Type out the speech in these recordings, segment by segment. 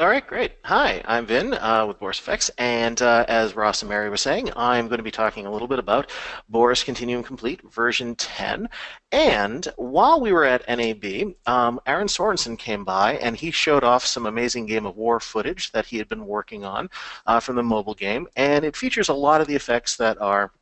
All right, great. Hi, I'm Vin with Boris FX, and as Ross and Mary were saying, I'm going to be talking a little bit about Boris Continuum Complete version 10. And while we were at NAB, Aaron Sorensen came by and he showed off some amazing Game of War footage that he had been working on from the mobile game, and it features a lot of the effects that are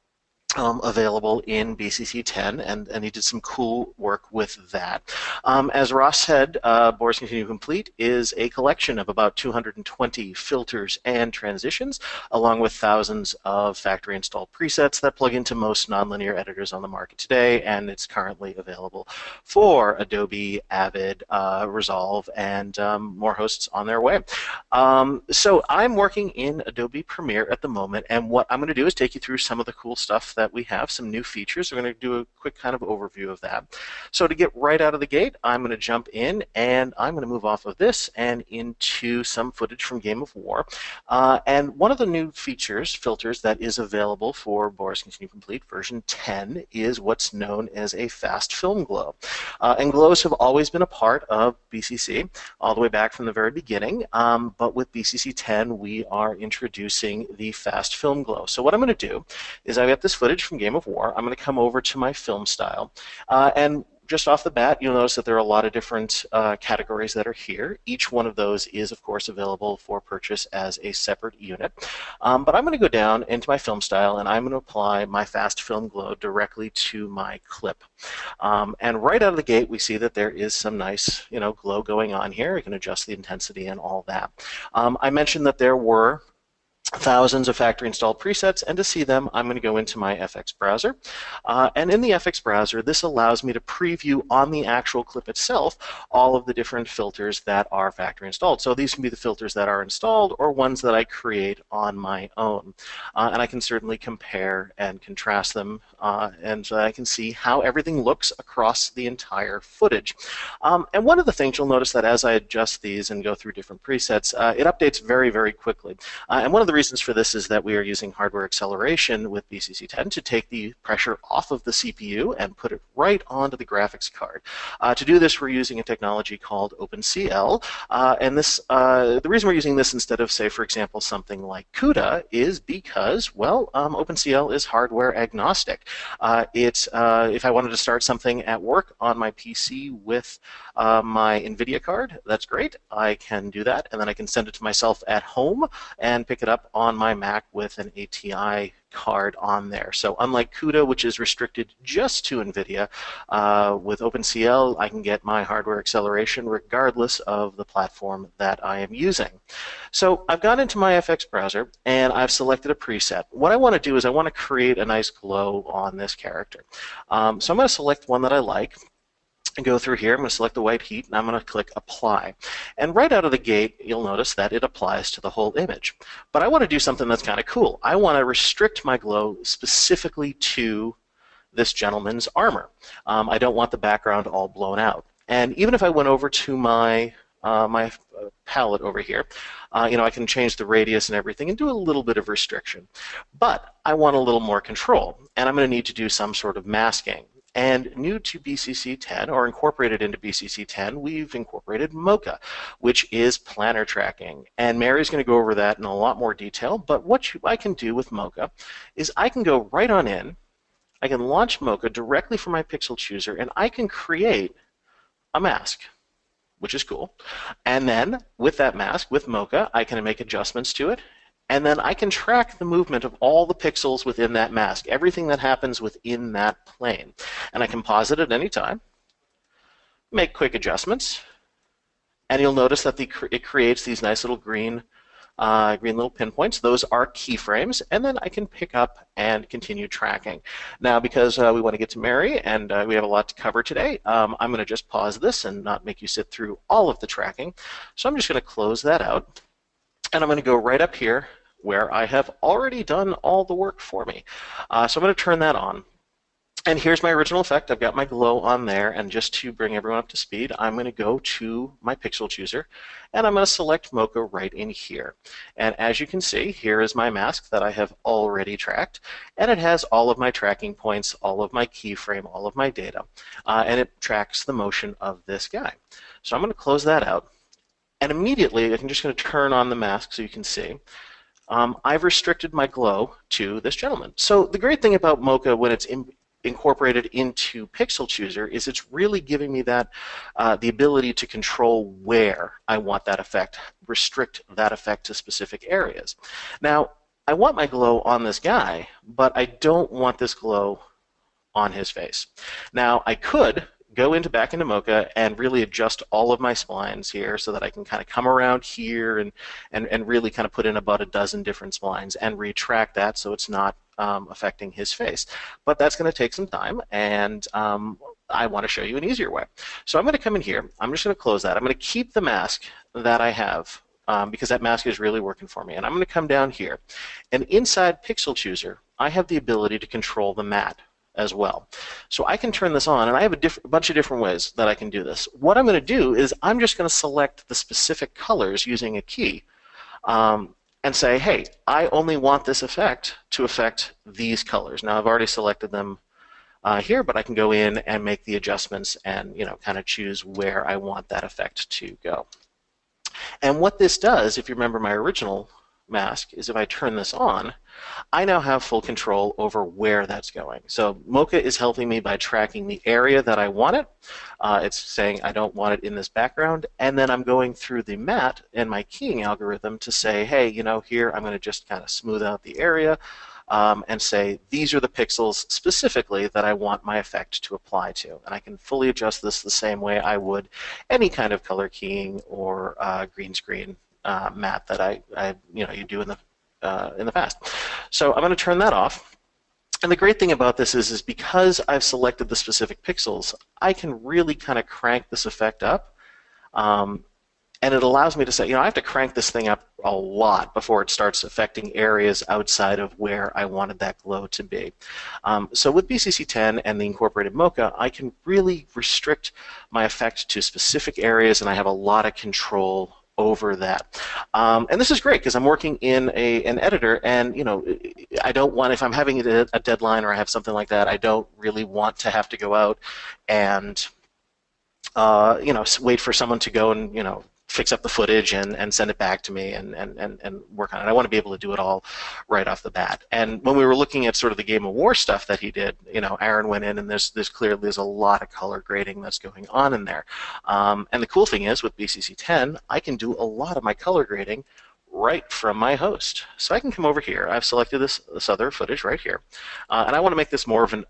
available in BCC 10, and he did some cool work with that. As Ross said, Boris Continue Complete is a collection of about 220 filters and transitions, along with thousands of factory installed presets that plug into most nonlinear editors on the market today, and it's currently available for Adobe, Avid, Resolve, and more hosts on their way. So I'm working in Adobe Premiere at the moment, and what I'm going to do is take you through some of the cool stuff that we have, some new features. We're going to do a quick kind of overview of that. So to get right out of the gate, I'm going to jump in and I'm going to move off of this and into some footage from Game of War. And one of the new features, filters, that is available for Boris Continue Complete version 10 is what's known as a fast film glow. And glows have always been a part of BCC all the way back from the very beginning, but with BCC 10 we are introducing the fast film glow. So what I'm going to do is I've got this footage from Game of War. I'm going to come over to my film style, and just off the bat, you'll notice that there are a lot of different categories that are here. Each one of those is, of course, available for purchase as a separate unit. But I'm going to go down into my film style, and I'm going to apply my fast film glow directly to my clip. And right out of the gate, we see that there is some nice, glow going on here. You can adjust the intensity and all that. I mentioned that there were thousands of factory installed presets, and to see them I'm going to go into my FX browser, and in the FX browser this allows me to preview on the actual clip itself all of the different filters that are factory installed. So these can be the filters that are installed or ones that I create on my own, and I can certainly compare and contrast them, and so I can see how everything looks across the entire footage. And one of the things you'll notice that as I adjust these and go through different presets, it updates very, very quickly, and one of the reasons for this is that we are using hardware acceleration with BCC 10 to take the pressure off of the CPU and put it right onto the graphics card. To do this, we're using a technology called OpenCL, and the reason we're using this instead of, say, for example, something like CUDA is because, well, OpenCL is hardware agnostic. If I wanted to start something at work on my PC with my NVIDIA card, that's great. I can do that, and then I can send it to myself at home and pick it up on my Mac with an ATI card on there. So unlike CUDA, which is restricted just to NVIDIA, with OpenCL I can get my hardware acceleration regardless of the platform that I am using. So I've gone into my FX browser and I've selected a preset. What I want to do is I want to create a nice glow on this character. So I'm going to select one that I like and go through here. I'm going to select the white heat, and I'm going to click Apply. And right out of the gate, you'll notice that it applies to the whole image. But I want to do something that's kind of cool. I want to restrict my glow specifically to this gentleman's armor. I don't want the background all blown out. And even if I went over to my palette over here, I can change the radius and everything and do a little bit of restriction. But I want a little more control, and I'm going to need to do some sort of masking. And new to BCC 10, or incorporated into BCC 10, we've incorporated Mocha, which is planar tracking. And Mary's going to go over that in a lot more detail, but what I can do with Mocha is I can go right on in, I can launch Mocha directly from my pixel chooser, and I can create a mask, which is cool. And then with that mask, with Mocha, I can make adjustments to it, and then I can track the movement of all the pixels within that mask, everything that happens within that plane. And I can pause it at any time, make quick adjustments, and you'll notice that it creates these nice little green little pinpoints. Those are keyframes, and then I can pick up and continue tracking. Now, because we want to get to Mary, and we have a lot to cover today, I'm going to just pause this and not make you sit through all of the tracking. So I'm just going to close that out. And I'm going to go right up here where I have already done all the work for me. So I'm going to turn that on. And here's my original effect. I've got my glow on there, and just to bring everyone up to speed, I'm going to go to my pixel chooser, and I'm going to select Mocha right in here. And as you can see, here is my mask that I have already tracked, and it has all of my tracking points, all of my keyframe, all of my data, and it tracks the motion of this guy. So I'm going to close that out. And immediately, I'm just going to turn on the mask so you can see. I've restricted my glow to this gentleman. So the great thing about Mocha when it's incorporated into Pixel Chooser is it's really giving me that the ability to control where I want that effect, restrict that effect to specific areas. Now, I want my glow on this guy, but I don't want this glow on his face. Now, I could go back into Mocha and really adjust all of my splines here so that I can kind of come around here and really kind of put in about a dozen different splines and retract that so it's not affecting his face. But that's going to take some time, and I want to show you an easier way. So I'm going to come in here. I'm just going to close that. I'm going to keep the mask that I have because that mask is really working for me. And I'm going to come down here. And inside Pixel Chooser, I have the ability to control the matte as well. So I can turn this on, and I have a bunch of different ways that I can do this. What I'm going to do is I'm just going to select the specific colors using a key and say, hey, I only want this effect to affect these colors. Now I've already selected them here, but I can go in and make the adjustments and kind of choose where I want that effect to go. And what this does, if you remember my original mask, is if I turn this on, I now have full control over where that's going. So Mocha is helping me by tracking the area that I want it. It's saying I don't want it in this background, and then I'm going through the matte and my keying algorithm to say, hey, here I'm going to just kind of smooth out the area and say these are the pixels specifically that I want my effect to apply to. And I can fully adjust this the same way I would any kind of color keying or green screen matte that you do in the past. So I'm going to turn that off. And the great thing about this is because I've selected the specific pixels, I can really kind of crank this effect up. And it allows me to say, I have to crank this thing up a lot before it starts affecting areas outside of where I wanted that glow to be. So with BCC 10 and the incorporated Mocha, I can really restrict my effect to specific areas, and I have a lot of control over that. And this is great because I'm working in an editor, and I don't want, if I'm having a deadline or I have something like that, I don't really want to have to go out and wait for someone to go and fix up the footage and send it back to me and work on it. I want to be able to do it all right off the bat. And when we were looking at sort of the Game of War stuff that he did, Aaron went in and there's a lot of color grading that's going on in there. And the cool thing is with BCC 10, I can do a lot of my color grading right from my host. So I can come over here. I've selected this other footage right here, and I want to make this more of an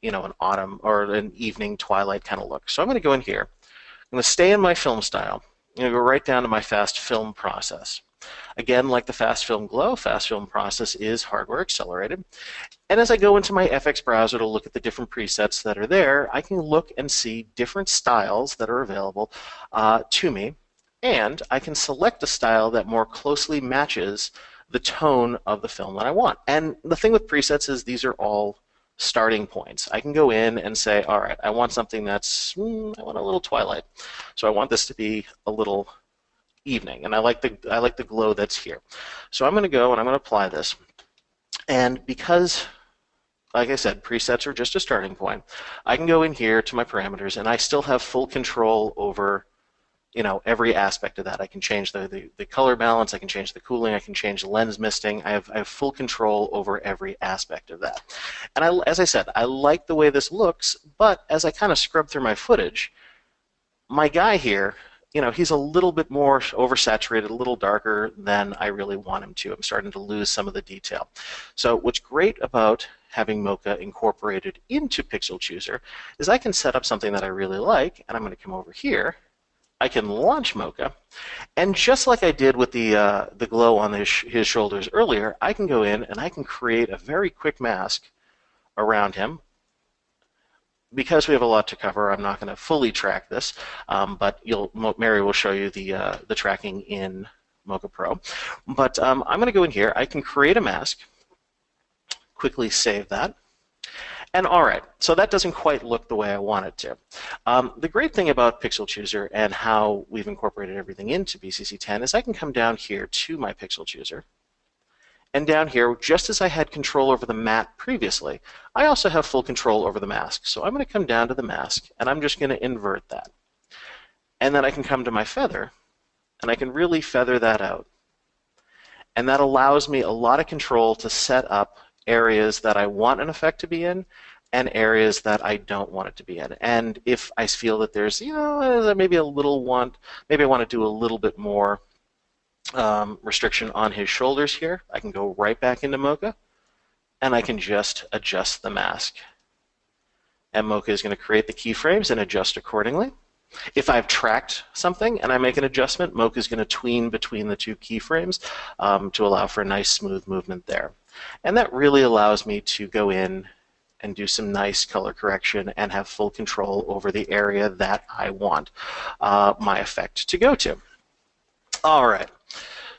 an autumn or an evening twilight kind of look. So I'm going to go in here. I'm going to stay in my film style. I'm going to go right down to my fast film process. Again, like the fast film glow, fast film process is hardware accelerated. And as I go into my FX browser to look at the different presets that are there, I can look and see different styles that are available to me. And I can select a style that more closely matches the tone of the film that I want. And the thing with presets is these are all starting points. I can go in and say, all right, I want something that's, I want a little twilight. So I want this to be a little evening, and I like the glow that's here. So I'm going to go and I'm going to apply this. And because, like I said, presets are just a starting point, I can go in here to my parameters, and I still have full control over every aspect of that. I can change the color balance, I can change the cooling, I can change the lens misting. I have full control over every aspect of that. And as I said, I like the way this looks, but as I kind of scrub through my footage, my guy here, he's a little bit more oversaturated, a little darker than I really want him to. I'm starting to lose some of the detail. So what's great about having Mocha incorporated into Pixel Chooser is I can set up something that I really like, and I'm going to come over here. I can launch Mocha, and just like I did with the glow on his shoulders earlier, I can go in and I can create a very quick mask around him. Because we have a lot to cover, I'm not going to fully track this, but Mary will show you the tracking in Mocha Pro. But I'm going to go in here. I can create a mask, quickly save that. And all right, so that doesn't quite look the way I want it to. The great thing about Pixel Chooser and how we've incorporated everything into BCC 10 is I can come down here to my Pixel Chooser. And down here, just as I had control over the matte previously, I also have full control over the mask. So I'm going to come down to the mask, and I'm just going to invert that. And then I can come to my feather, and I can really feather that out. And that allows me a lot of control to set up areas that I want an effect to be in and areas that I don't want it to be in. And if I feel that there's, maybe a little maybe I want to do a little bit more restriction on his shoulders here, I can go right back into Mocha and I can just adjust the mask. And Mocha is going to create the keyframes and adjust accordingly. If I've tracked something and I make an adjustment, Mocha is going to tween between the two keyframes to allow for a nice smooth movement there. And that really allows me to go in and do some nice color correction and have full control over the area that I want my effect to go to. All right,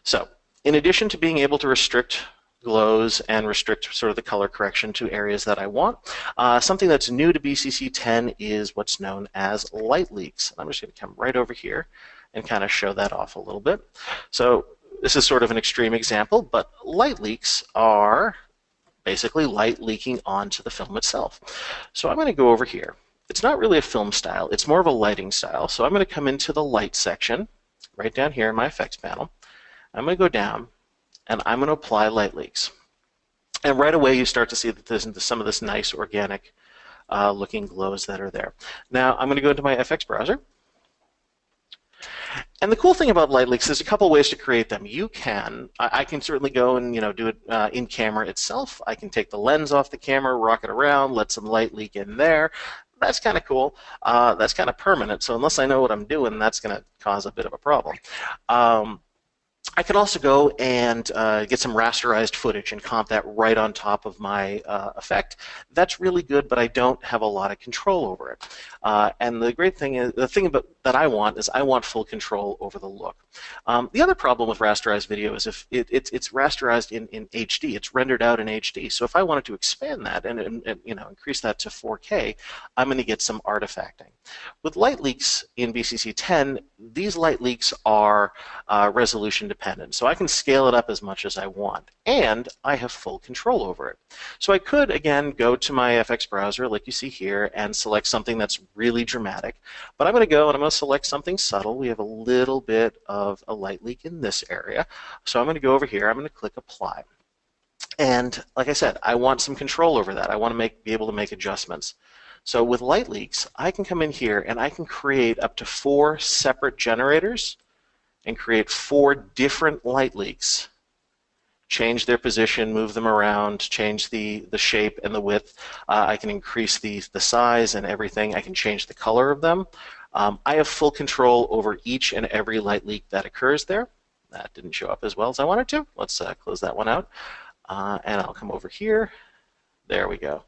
so in addition to being able to restrict glows and restrict sort of the color correction to areas that I want, something that's new to BCC 10 is what's known as light leaks. I'm just going to come right over here and kind of show that off a little bit. So this is sort of an extreme example, but light leaks are basically light leaking onto the film itself. So I'm going to go over here. It's not really a film style, it's more of a lighting style. So I'm going to come into the light section right down here in my effects panel. I'm going to go down and I'm going to apply light leaks. And right away you start to see that there's some of this nice organic looking glows that are there. Now I'm going to go into my FX browser. And the cool thing about light leaks, there's a couple ways to create them. I can certainly go and do it in camera itself. I can take the lens off the camera, rock it around, let some light leak in there. That's kind of cool. That's kind of permanent. So unless I know what I'm doing, that's going to cause a bit of a problem. I could also go and get some rasterized footage and comp that right on top of my effect. That's really good, but I don't have a lot of control over it. And the great thing is, the thing that I want is I want full control over the look. The other problem with rasterized video is if it's rasterized in HD, it's rendered out in HD. So if I wanted to expand that and increase that to 4K, I'm going to get some artifacting. With light leaks in BCC 10, these light leaks are resolution dependent. So I can scale it up as much as I want, and I have full control over it. So I could, again, go to my FX browser, like you see here, and select something that's really dramatic. But I'm going to go and I'm going to select something subtle. We have a little bit of a light leak in this area. So I'm going to go over here. I'm going to click Apply. And like I said, I want some control over that. I want to be able to make adjustments. So with light leaks, I can come in here and I can create up to 4 separate generators and create 4 different light leaks. Change their position, move them around, change the shape and the width. I can increase the size and everything. I can change the color of them. I have full control over each and every light leak that occurs there. That didn't show up as well as I wanted to. Let's close that one out. And I'll come over here. There we go.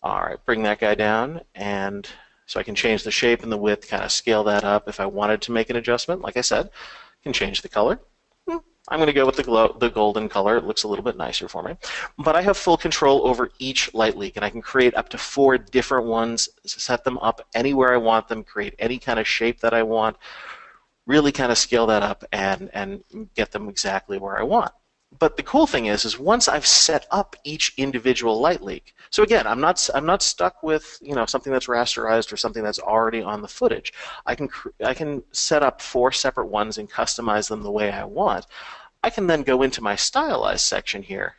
All right, bring that guy down, and so I can change the shape and the width, kind of scale that up. If I wanted to make an adjustment, like I said, I can change the color. I'm going to go with the golden color. It looks a little bit nicer for me. But I have full control over each light leak, and I can create up to 4 different ones, set them up anywhere I want them, create any kind of shape that I want, really kind of scale that up and get them exactly where I want. But the cool thing is once I've set up each individual light leak, so again, I'm not stuck with something that's rasterized or something that's already on the footage. I can set up 4 separate ones and customize them the way I want. I can then go into my stylized section here,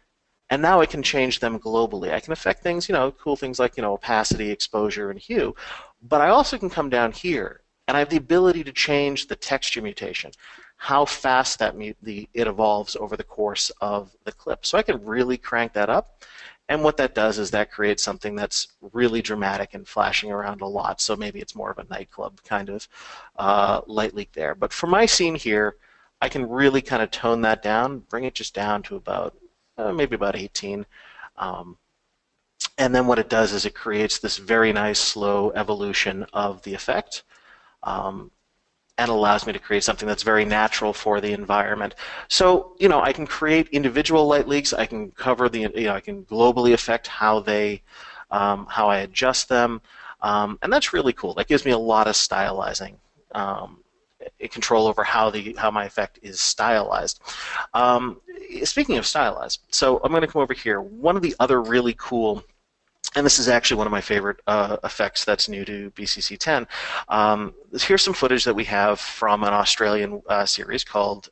and now I can change them globally. I can affect things, cool things like opacity, exposure, and hue. But I also can come down here, and I have the ability to change the texture mutation, how fast it evolves over the course of the clip. So I can really crank that up, and what that does is that creates something that's really dramatic and flashing around a lot. So maybe it's more of a nightclub kind of light leak there. But for my scene here, I can really kind of tone that down, bring it just down to about maybe about 18. And then what it does is it creates this very nice slow evolution of the effect. And allows me to create something that's very natural for the environment. So, I can create individual light leaks. I can cover I can globally affect how I adjust them, and that's really cool. That gives me a lot of stylizing, control over how my effect is stylized. Speaking of stylized, so I'm going to come over here. One of the other really cool And this is actually one of my favorite effects that's new to BCC 10. Here's some footage that we have from an Australian series called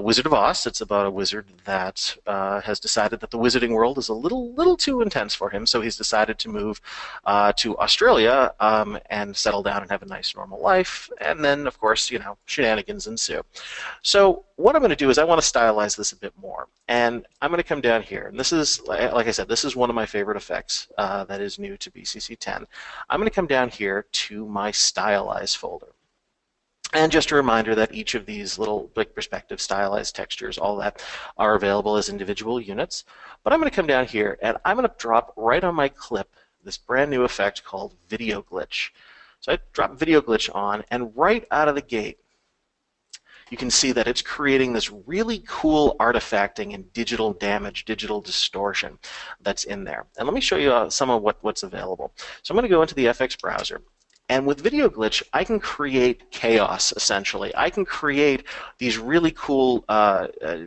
Wizard of Oz. It's about a wizard that has decided that the wizarding world is a little too intense for him, so he's decided to move to Australia and settle down and have a nice normal life. And then, of course, shenanigans ensue. So what I'm going to do is I want to stylize this a bit more. And I'm going to come down here. And this is, like I said, this is one of my favorite effects that is new to BCC 10. I'm going to come down here to my Stylize folder. And just a reminder that each of these little perspective, stylized textures, all that, are available as individual units. But I'm going to come down here, and I'm going to drop right on my clip this brand new effect called Video Glitch. So I drop Video Glitch on, and right out of the gate, you can see that it's creating this really cool artifacting and digital damage, digital distortion that's in there. And let me show you some of what's available. So I'm going to go into the FX browser. And with Video Glitch, I can create chaos, essentially. I can create these really cool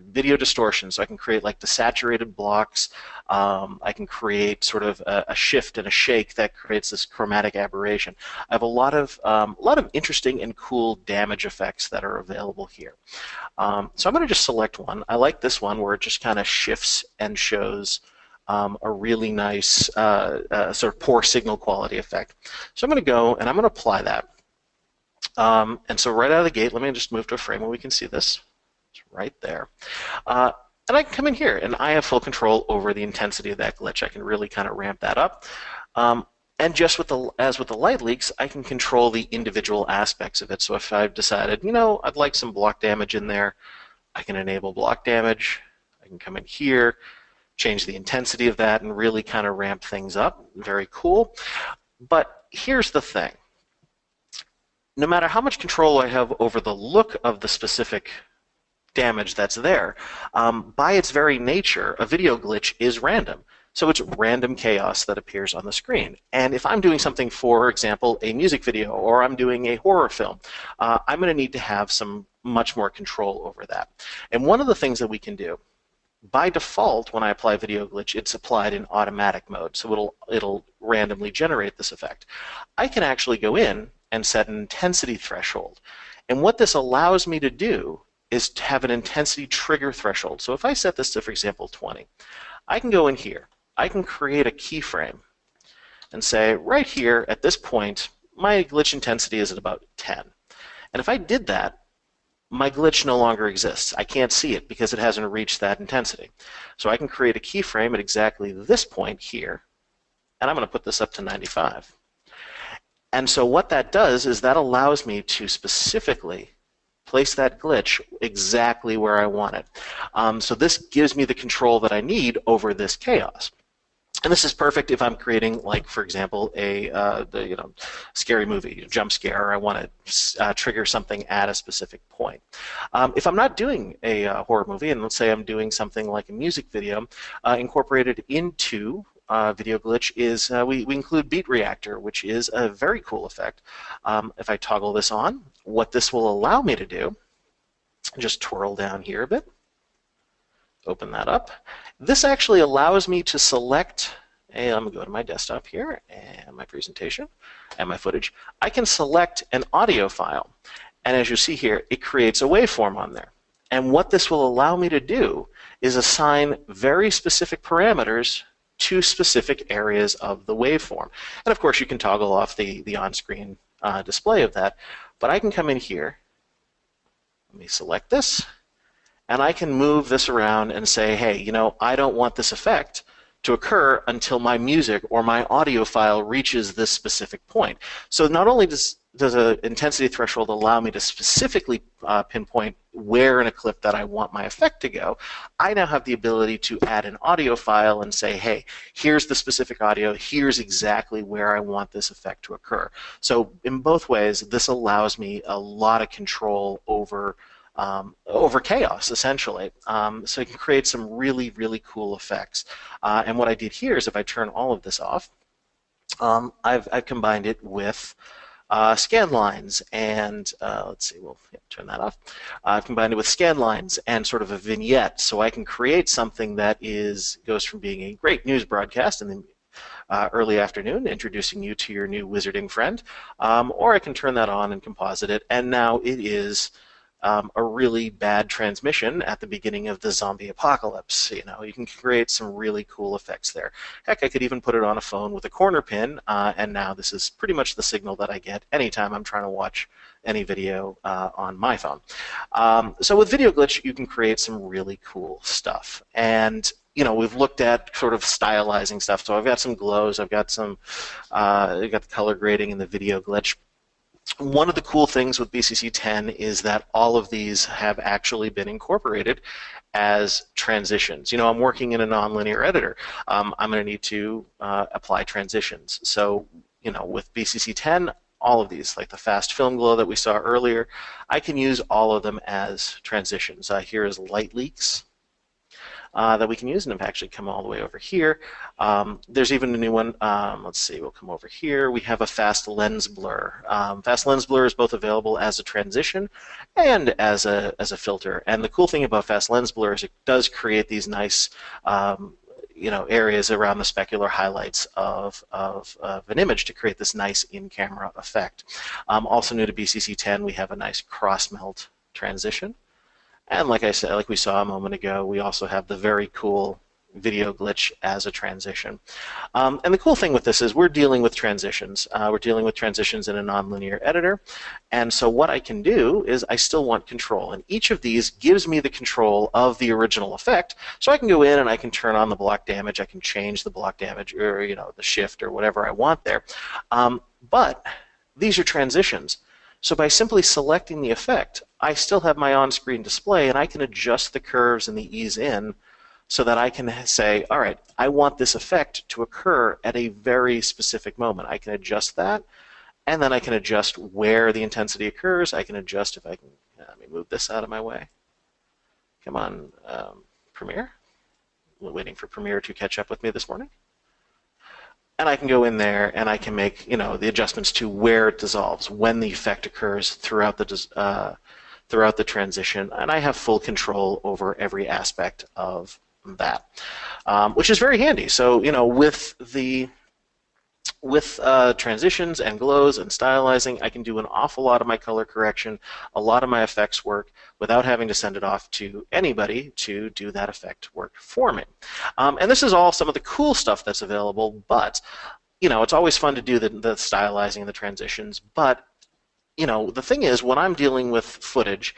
video distortions. So I can create like desaturated blocks. I can create sort of a shift and a shake that creates this chromatic aberration. I have a lot of interesting and cool damage effects that are available here. So I'm going to just select one. I like this one where it just kind of shifts and shows a really nice sort of poor signal quality effect. So I'm going to go and I'm going to apply that. And so right out of the gate, let me just move to a frame where we can see this. It's right there. And I can come in here and I have full control over the intensity of that glitch. I can really kind of ramp that up. And just as with the light leaks, I can control the individual aspects of it. So if I've decided, I'd like some block damage in there, I can enable block damage. I can come in here, change the intensity of that, and really kind of ramp things up. Very cool. But here's the thing. No matter how much control I have over the look of the specific damage that's there, by its very nature, a video glitch is random. So it's random chaos that appears on the screen. And if I'm doing something, for example, a music video, or I'm doing a horror film, I'm going to need to have some much more control over that. And one of the things that we can do, by default, when I apply Video Glitch, it's applied in automatic mode, so it'll randomly generate this effect. I can actually go in and set an intensity threshold. And what this allows me to do is to have an intensity trigger threshold. So if I set this to, for example, 20, I can go in here. I can create a keyframe and say, right here at this point, my glitch intensity is at about 10. And if I did that, my glitch no longer exists. I can't see it because it hasn't reached that intensity. So I can create a keyframe at exactly this point here, and I'm going to put this up to 95. And so what that does is that allows me to specifically place that glitch exactly where I want it. So this gives me the control that I need over this chaos. And this is perfect if I'm creating, like, for example, a scary movie, jump scare, or I want to trigger something at a specific point. If I'm not doing a horror movie, and let's say I'm doing something like a music video, incorporated into Video Glitch is we include Beat Reactor, which is a very cool effect. If I toggle this on, what this will allow me to do, just twirl down here a bit, open that up. This actually allows me to select, and I'm going to go to my desktop here, and my presentation, and my footage. I can select an audio file, and as you see here, it creates a waveform on there. And what this will allow me to do is assign very specific parameters to specific areas of the waveform. And of course, you can toggle off the on-screen display of that, but I can come in here, let me select this, and I can move this around and say, hey, I don't want this effect to occur until my music or my audio file reaches this specific point. So not only does an intensity threshold allow me to specifically pinpoint where in a clip that I want my effect to go, I now have the ability to add an audio file and say, hey, here's the specific audio, here's exactly where I want this effect to occur. So in both ways, this allows me a lot of control over chaos, essentially. So you can create some really, really cool effects. And what I did here is if I turn all of this off, I've combined it with scan lines and let's see, we'll turn that off. I've combined it with scan lines and sort of a vignette, so I can create something that goes from being a great news broadcast and then early afternoon, introducing you to your new wizarding friend, or I can turn that on and composite it, and now it is a really bad transmission at the beginning of the zombie apocalypse. You can create some really cool effects there. Heck, I could even put it on a phone with a corner pin, and now this is pretty much the signal that I get anytime I'm trying to watch any video on my phone. So with Video Glitch, you can create some really cool stuff. And we've looked at sort of stylizing stuff. So I've got some glows, I've got I've got the color grading in the Video Glitch. One of the cool things with BCC 10 is that all of these have actually been incorporated as transitions. I'm working in a nonlinear editor. I'm going to need to apply transitions. So, with BCC 10, all of these, like the fast film glow that we saw earlier, I can use all of them as transitions. Here is light leaks that we can use, and I've actually come all the way over here. There's even a new one. Let's see, we'll come over here. We have a fast lens blur. Fast lens blur is both available as a transition and as a filter. And the cool thing about fast lens blur is it does create these nice areas around the specular highlights of an image to create this nice in-camera effect. Also new to BCC 10, we have a nice cross-melt transition. And like I said, like we saw a moment ago, we also have the very cool Video Glitch as a transition. And the cool thing with this is we're dealing with transitions. We're dealing with transitions in a nonlinear editor. And so what I can do is I still want control. And each of these gives me the control of the original effect. So I can go in and I can turn on the block damage. I can change the block damage or the shift or whatever I want there. But these are transitions. So by simply selecting the effect, I still have my on-screen display, and I can adjust the curves and the ease in so that I can say, all right, I want this effect to occur at a very specific moment. I can adjust that, and then I can adjust where the intensity occurs. I can adjust if I can, let me move this out of my way. Come on, Premiere. We're waiting for Premiere to catch up with me this morning. And I can go in there and I can make the adjustments to where it dissolves, when the effect occurs throughout the transition, and I have full control over every aspect of that, which is very handy. So with transitions and glows and stylizing, I can do an awful lot of my color correction, a lot of my effects work without having to send it off to anybody to do that effect work for me. And this is all some of the cool stuff that's available, but it's always fun to do the stylizing and the transitions, but the thing is, when I'm dealing with footage,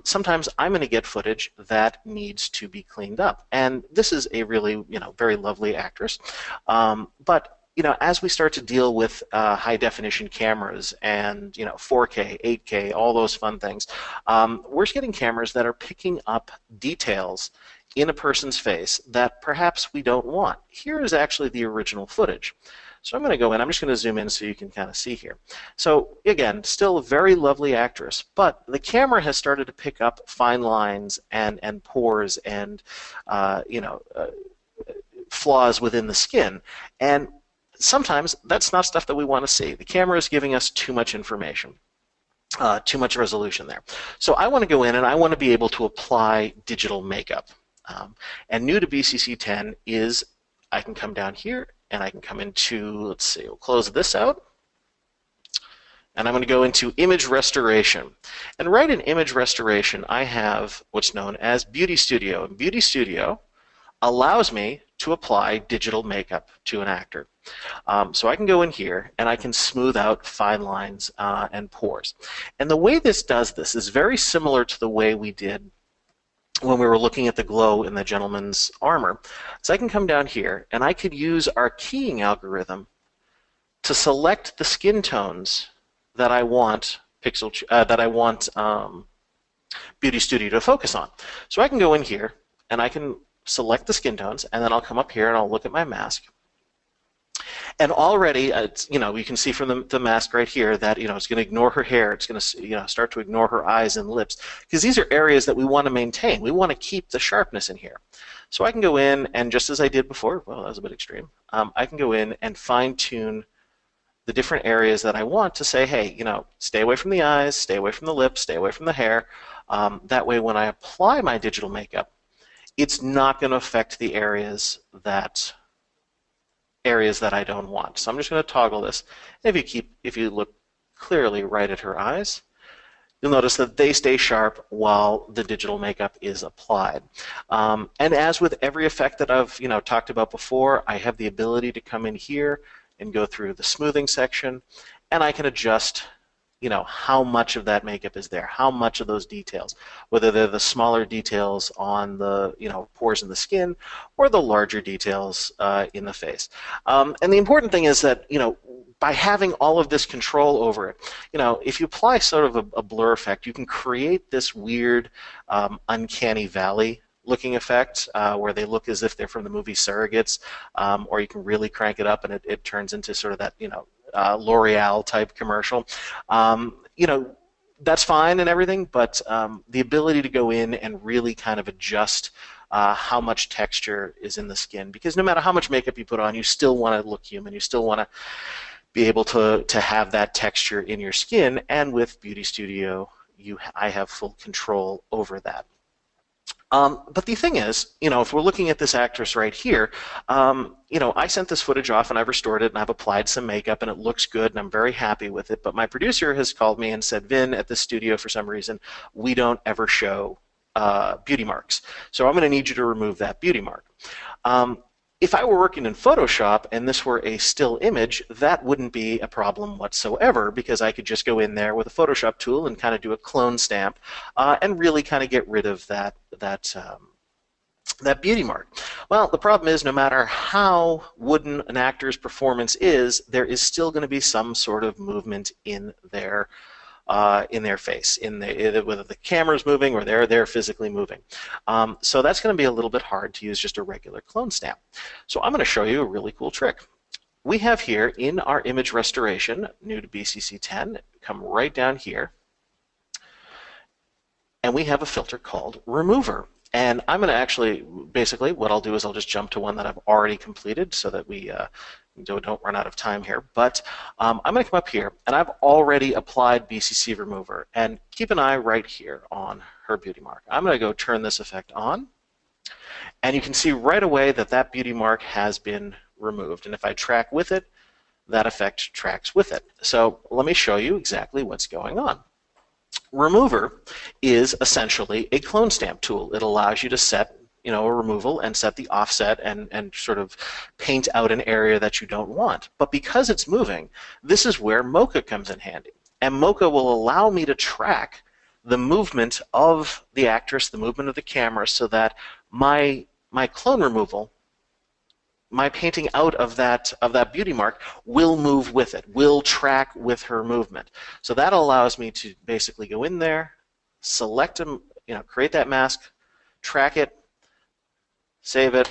sometimes I'm going to get footage that needs to be cleaned up. And this is a really, very lovely actress. But as we start to deal with high-definition cameras and 4K, 8K, all those fun things, we're getting cameras that are picking up details in a person's face that perhaps we don't want. Here is actually the original footage. So I'm going to go in. I'm just going to zoom in so you can kind of see here. So again, still a very lovely actress, but the camera has started to pick up fine lines and pores and flaws within the skin. And sometimes that's not stuff that we want to see. The camera is giving us too much information, too much resolution there. So I want to go in and I want to be able to apply digital makeup. And new to BCC 10 is I can come down here and I can come into, let's see, we'll close this out. And I'm going to go into image restoration. And right in image restoration, I have what's known as Beauty Studio. And Beauty Studio allows me to apply digital makeup to an actor. So I can go in here and I can smooth out fine lines and pores. And the way this does this is very similar to the way we did when we were looking at the glow in the gentleman's armor. So I can come down here and I could use our keying algorithm to select the skin tones that I want Beauty Studio to focus on. So I can go in here and I can select the skin tones, and then I'll come up here and I'll look at my mask. And already, you can see from the mask right here that it's going to ignore her hair. It's going to start to ignore her eyes and lips, because these are areas that we want to maintain. We want to keep the sharpness in here. So I can go in and, just as I did before, well, that was a bit extreme. I can go in and fine-tune the different areas that I want to say, hey, stay away from the eyes, stay away from the lips, stay away from the hair. That way, when I apply my digital makeup, it's not going to affect the areas that areas that I don't want. So I'm just going to toggle this. If you look clearly right at her eyes, you'll notice that they stay sharp while the digital makeup is applied. And as with every effect that I've talked about before, I have the ability to come in here and go through the smoothing section, and I can adjust how much of that makeup is there, how much of those details, whether they're the smaller details on the pores in the skin or the larger details in the face. And the important thing is that by having all of this control over it, if you apply sort of a blur effect, you can create this weird uncanny valley looking effect where they look as if they're from the movie Surrogates, or you can really crank it up and it turns into sort of that L'Oreal type commercial. That's fine and everything, but the ability to go in and really kind of adjust how much texture is in the skin, because no matter how much makeup you put on, you still want to look human. You still want to be able to have that texture in your skin, and with Beauty Studio, I have full control over that. But the thing is, if we're looking at this actress right here, I sent this footage off and I've restored it and I've applied some makeup and it looks good and I'm very happy with it. But my producer has called me and said, Vin, at this studio, for some reason, we don't ever show beauty marks. So I'm going to need you to remove that beauty mark. If I were working in Photoshop and this were a still image, that wouldn't be a problem whatsoever, because I could just go in there with a Photoshop tool and kind of do a clone stamp and really kind of get rid of that beauty mark. Well, the problem is, no matter how wooden an actor's performance is, there is still going to be some sort of movement in their face, whether the camera's moving or they're physically moving. So that's going to be a little bit hard to use just a regular clone stamp. So I'm going to show you a really cool trick. We have here in our image restoration, new to BCC 10, come right down here, and we have a filter called Remover. And I'm going to actually, basically, what I'll do is I'll just jump to one that I've already completed so that we don't run out of time here. But I'm going to come up here, and I've already applied BCC Remover. And keep an eye right here on her beauty mark. I'm going to go turn this effect on, and you can see right away that that beauty mark has been removed. And if I track with it, that effect tracks with it. So let me show you exactly what's going on. Remover is essentially a clone stamp tool. It allows you to set a removal and set the offset and sort of paint out an area that you don't want. But because it's moving, this is where Mocha comes in handy. And Mocha will allow me to track the movement of the actress, the movement of the camera, so that my clone removal, my painting out of that beauty mark, will move with it, will track with her movement. So that allows me to basically go in there, select them, create that mask, track it, save it,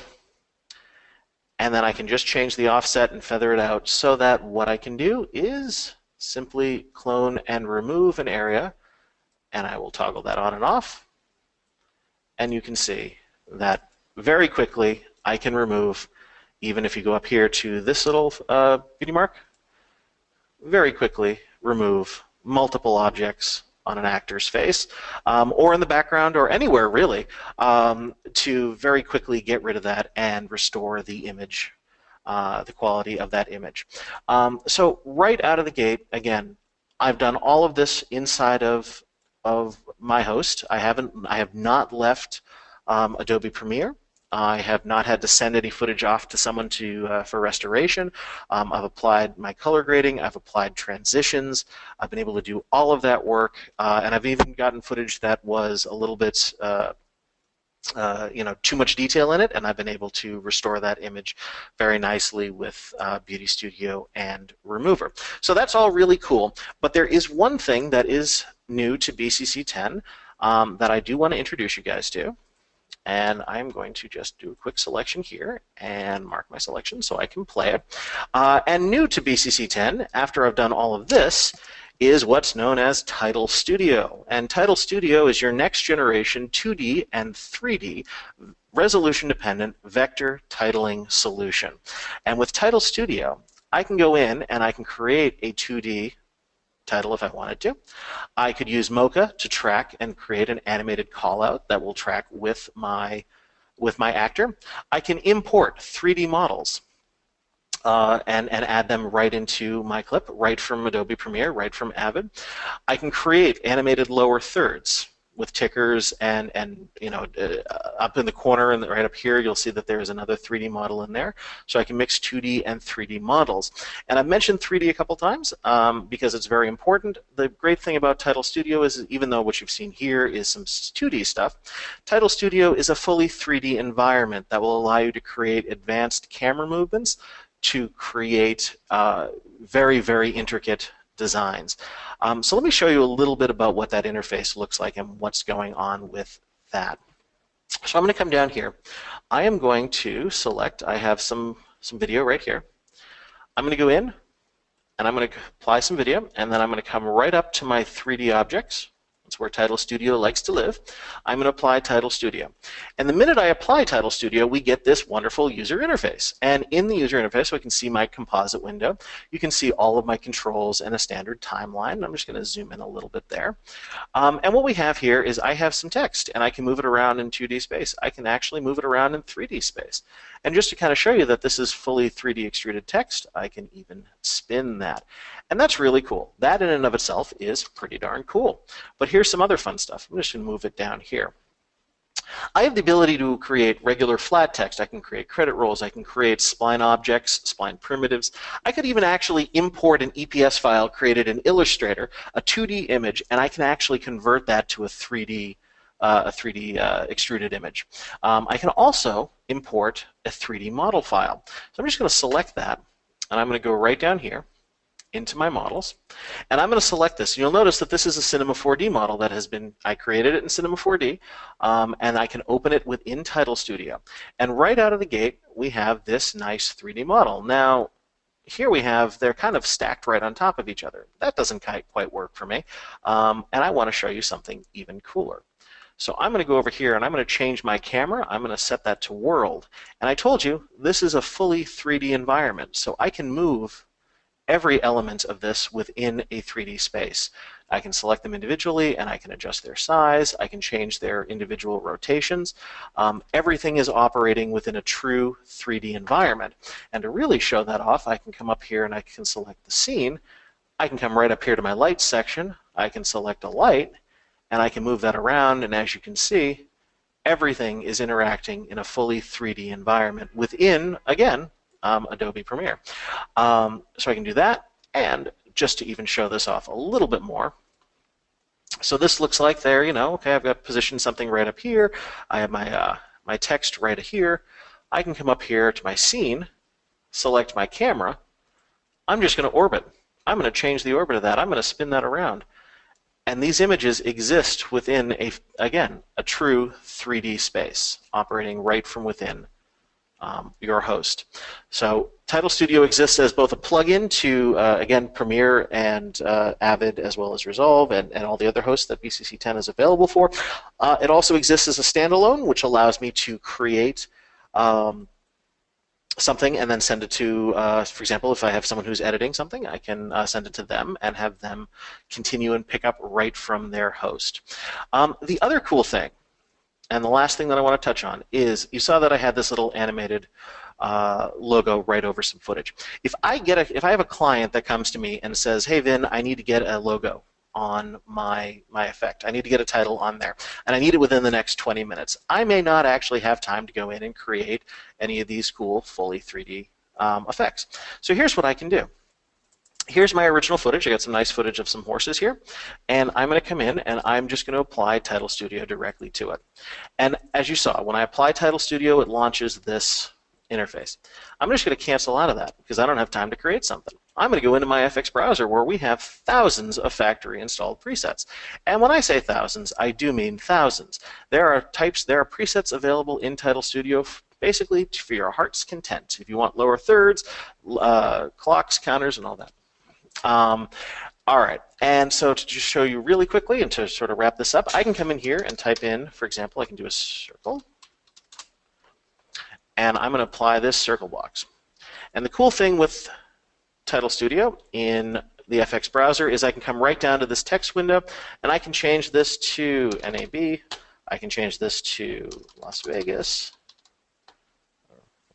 and then I can just change the offset and feather it out, so that what I can do is simply clone and remove an area, and I will toggle that on and off, and you can see that very quickly I can remove. Even if you go up here to this little beauty mark, very quickly remove multiple objects on an actor's face, or in the background, or anywhere really, to very quickly get rid of that and restore the image, the quality of that image. So right out of the gate, again, I've done all of this inside of my host. I have not left Adobe Premiere. I have not had to send any footage off to someone for restoration. I've applied my color grading. I've applied transitions. I've been able to do all of that work, and I've even gotten footage that was a little bit, too much detail in it, and I've been able to restore that image very nicely with Beauty Studio and Remover. So that's all really cool. But there is one thing that is new to BCC 10 that I do want to introduce you guys to. And I'm going to just do a quick selection here and mark my selection so I can play it. And new to BCC 10, after I've done all of this, is what's known as Title Studio. And Title Studio is your next generation 2D and 3D resolution-dependent vector titling solution. And with Title Studio, I can go in and I can create a 2D title if I wanted to. I could use Mocha to track and create an animated callout that will track with my actor. I can import 3D models. and add them right into my clip, right from Adobe Premiere, right from Avid. I can create animated lower thirds with tickers and up in the corner and right up here you'll see that there's another 3D model in there, so I can mix 2D and 3D models. And I've mentioned 3D a couple times because it's very important. The great thing about Title Studio is even though what you've seen here is some 2D stuff, Title Studio is a fully 3D environment that will allow you to create advanced camera movements to create very, very intricate designs. So let me show you a little bit about what that interface looks like and what's going on with that. So I'm going to come down here. I am going to select, I have some video right here. I'm going to go in and I'm going to apply some video, and then I'm going to come right up to my 3D objects. That's where Title Studio likes to live. I'm going to apply Title Studio. And the minute I apply Title Studio, we get this wonderful user interface. And in the user interface, so I can see my composite window. You can see all of my controls and a standard timeline. I'm just going to zoom in a little bit there. And what we have here is I have some text, and I can move it around in 2D space. I can actually move it around in 3D space. And just to kind of show you that this is fully 3D extruded text, I can even spin that. And that's really cool. That in and of itself is pretty darn cool. But here's some other fun stuff. I'm just going to move it down here. I have the ability to create regular flat text. I can create credit rolls. I can create spline objects, spline primitives. I could even actually import an EPS file created in Illustrator, a 2D image, and I can actually convert that to a 3D extruded image. I can also import a 3D model file. So I'm just going to select that, and I'm going to go right down here into my models, and I'm going to select this. You'll notice that this is a Cinema 4D model that has been, I created it in Cinema 4D, and I can open it within Title Studio. And right out of the gate, we have this nice 3D model. Now, here we have, they're kind of stacked right on top of each other. That doesn't quite work for me, and I want to show you something even cooler. So I'm going to go over here and I'm going to change my camera. I'm going to set that to world. And I told you, this is a fully 3D environment, so I can move every element of this within a 3D space. I can select them individually and I can adjust their size. I can change their individual rotations. Everything is operating within a true 3D environment. And to really show that off, I can come up here and I can select the scene. I can come right up here to my lights section. I can select a light and I can move that around, and as you can see, everything is interacting in a fully 3D environment within, again, Adobe Premiere. So I can do that, and just to even show this off a little bit more, so this looks like there, okay, I've got positioned something right up here. I have my text right here. I can come up here to my scene, select my camera. I'm just going to orbit. I'm going to change the orbit of that. I'm going to spin that around. And these images exist within, again, a true 3D space, operating right from within your host. So Title Studio exists as both a plugin to, again, Premiere and Avid, as well as Resolve and all the other hosts that BCC 10 is available for. It also exists as a standalone, which allows me to create something and then send it to, for example, if I have someone who's editing something, I can send it to them and have them continue and pick up right from their host. The other cool thing, and the last thing that I want to touch on, is you saw that I had this little animated logo right over some footage. If I have a client that comes to me and says, "Hey Vin, I need to get a logo on my effect. I need to get a title on there, and I need it within the next 20 minutes. I may not actually have time to go in and create any of these cool fully 3D effects. So here's what I can do. Here's my original footage. I got some nice footage of some horses here, and I'm going to come in and I'm just going to apply Title Studio directly to it. And as you saw, when I apply Title Studio, it launches this interface. I'm just going to cancel out of that because I don't have time to create something. I'm going to go into my FX browser where we have thousands of factory installed presets. And when I say thousands, I do mean thousands. There are presets available in Title Studio basically for your heart's content. If you want lower thirds, clocks, counters, and all that. All right, and so to just show you really quickly and to sort of wrap this up, I can come in here and type in, for example, I can do a circle. And I'm going to apply this circle box. And the cool thing with Title Studio in the FX browser is I can come right down to this text window and I can change this to NAB. I can change this to Las Vegas.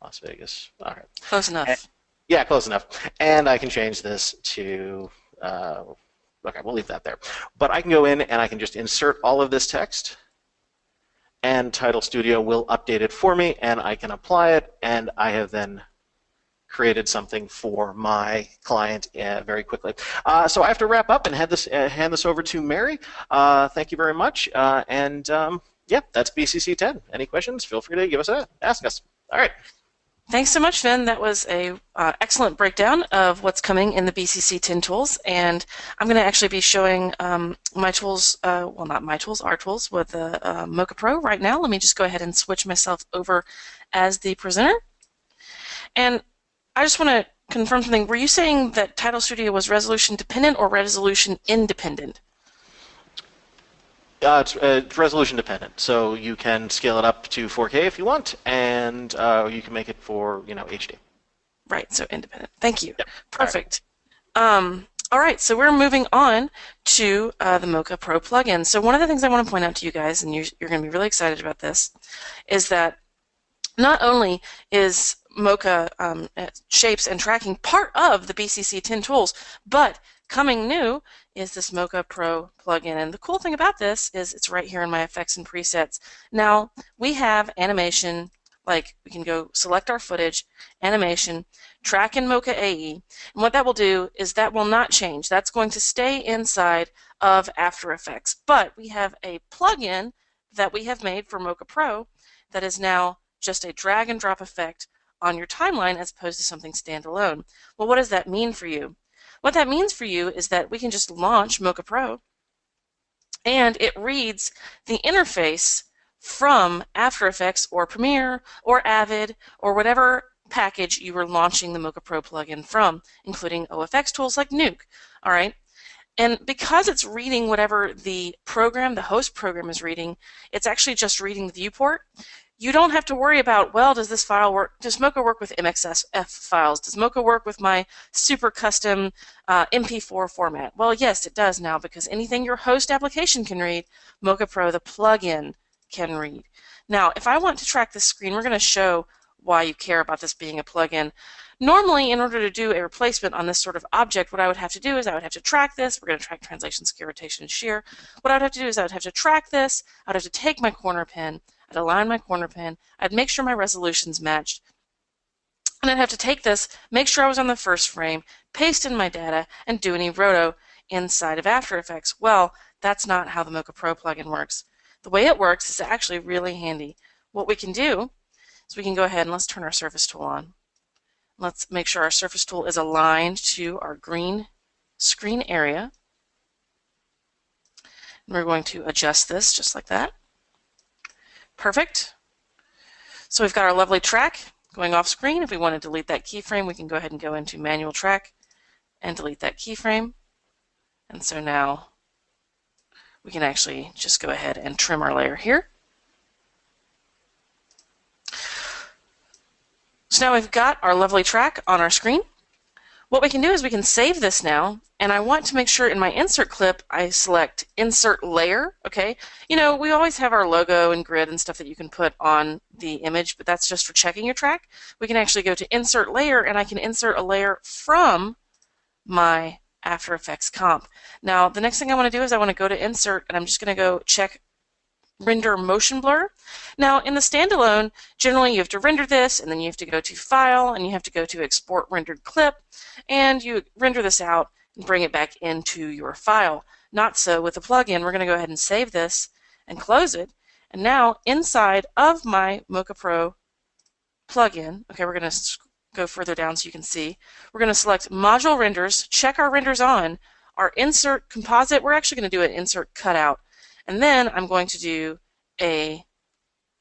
Las Vegas. All right. Close enough. Yeah, close enough. And I can change this to, okay, we'll leave that there. But I can go in and I can just insert all of this text, and Title Studio will update it for me, and I can apply it, and I have then created something for my client very quickly. So I have to wrap up and hand this over to Mary. Thank you very much. Yeah, that's BCC 10. Any questions? Feel free to ask us. All right. Thanks so much, Vin. That was a excellent breakdown of what's coming in the BCC 10 tools, and I'm going to actually be showing my tools, well, not my tools, our tools with the Mocha Pro right now. Let me just go ahead and switch myself over as the presenter. And I just want to confirm something. Were you saying that Title Studio was resolution dependent or resolution independent? It's resolution dependent, so you can scale it up to 4K if you want, and you can make it for HD. Right, so independent. Thank you. Yep. Perfect. All right, so we're moving on to the Mocha Pro plugin. So one of the things I want to point out to you guys, and you're going to be really excited about this, is that not only is Mocha shapes and tracking part of the BCC 10 tools, but coming new is this Mocha Pro plugin. And the cool thing about this is it's right here in my effects and presets. Now, we have animation, like we can go select our footage, animation, track in Mocha AE. And what that will do is that will not change. That's going to stay inside of After Effects. But we have a plugin that we have made for Mocha Pro that is now just a drag and drop effect on your timeline as opposed to something standalone. Well, what does that mean for you? What that means for you is that we can just launch Mocha Pro and it reads the interface from After Effects or Premiere or Avid or whatever package you were launching the Mocha Pro plugin from, including OFX tools like Nuke. All right. And because it's reading whatever the program, the host program is reading, it's actually just reading the viewport. You don't have to worry about, well, does this file work? Does Mocha work with MXF files? Does Mocha work with my super custom MP4 format? Well, yes, it does now, because anything your host application can read, Mocha Pro, the plugin, can read. Now, if I want to track this screen, we're going to show why you care about this being a plugin. Normally, in order to do a replacement on this sort of object, what I would have to do is I would have to track this. We're going to track translation, scale, rotation, and shear. What I would have to do is I would have to track this. I would have to take my corner pin. I'd align my corner pin. I'd make sure my resolution's matched. And I'd have to take this, make sure I was on the first frame, paste in my data, and do any roto inside of After Effects. Well, that's not how the Mocha Pro plugin works. The way it works is actually really handy. What we can do is we can go ahead and let's turn our surface tool on. Let's make sure our surface tool is aligned to our green screen area. And we're going to adjust this just like that. Perfect. So we've got our lovely track going off screen. If we want to delete that keyframe, we can go ahead and go into manual track and delete that keyframe. And so now we can actually just go ahead and trim our layer here. So now we've got our lovely track on our screen. What we can do is we can save this now, and I want to make sure in my insert clip I select insert layer, okay? You know, we always have our logo and grid and stuff that you can put on the image, but that's just for checking your track. We can actually go to insert layer, and I can insert a layer from my After Effects comp. Now, the next thing I want to do is I want to go to insert, and I'm just going to go check render motion blur. Now, in the standalone, generally you have to render this, and then you have to go to File, and you have to go to Export Rendered Clip, and you render this out and bring it back into your file. Not so with the plugin. We're going to go ahead and save this and close it. And now, inside of my Mocha Pro plugin, okay, we're going to go further down so you can see. We're going to select Module Renders, check our renders on, our Insert Composite. We're actually going to do an Insert Cutout. And then I'm going to do a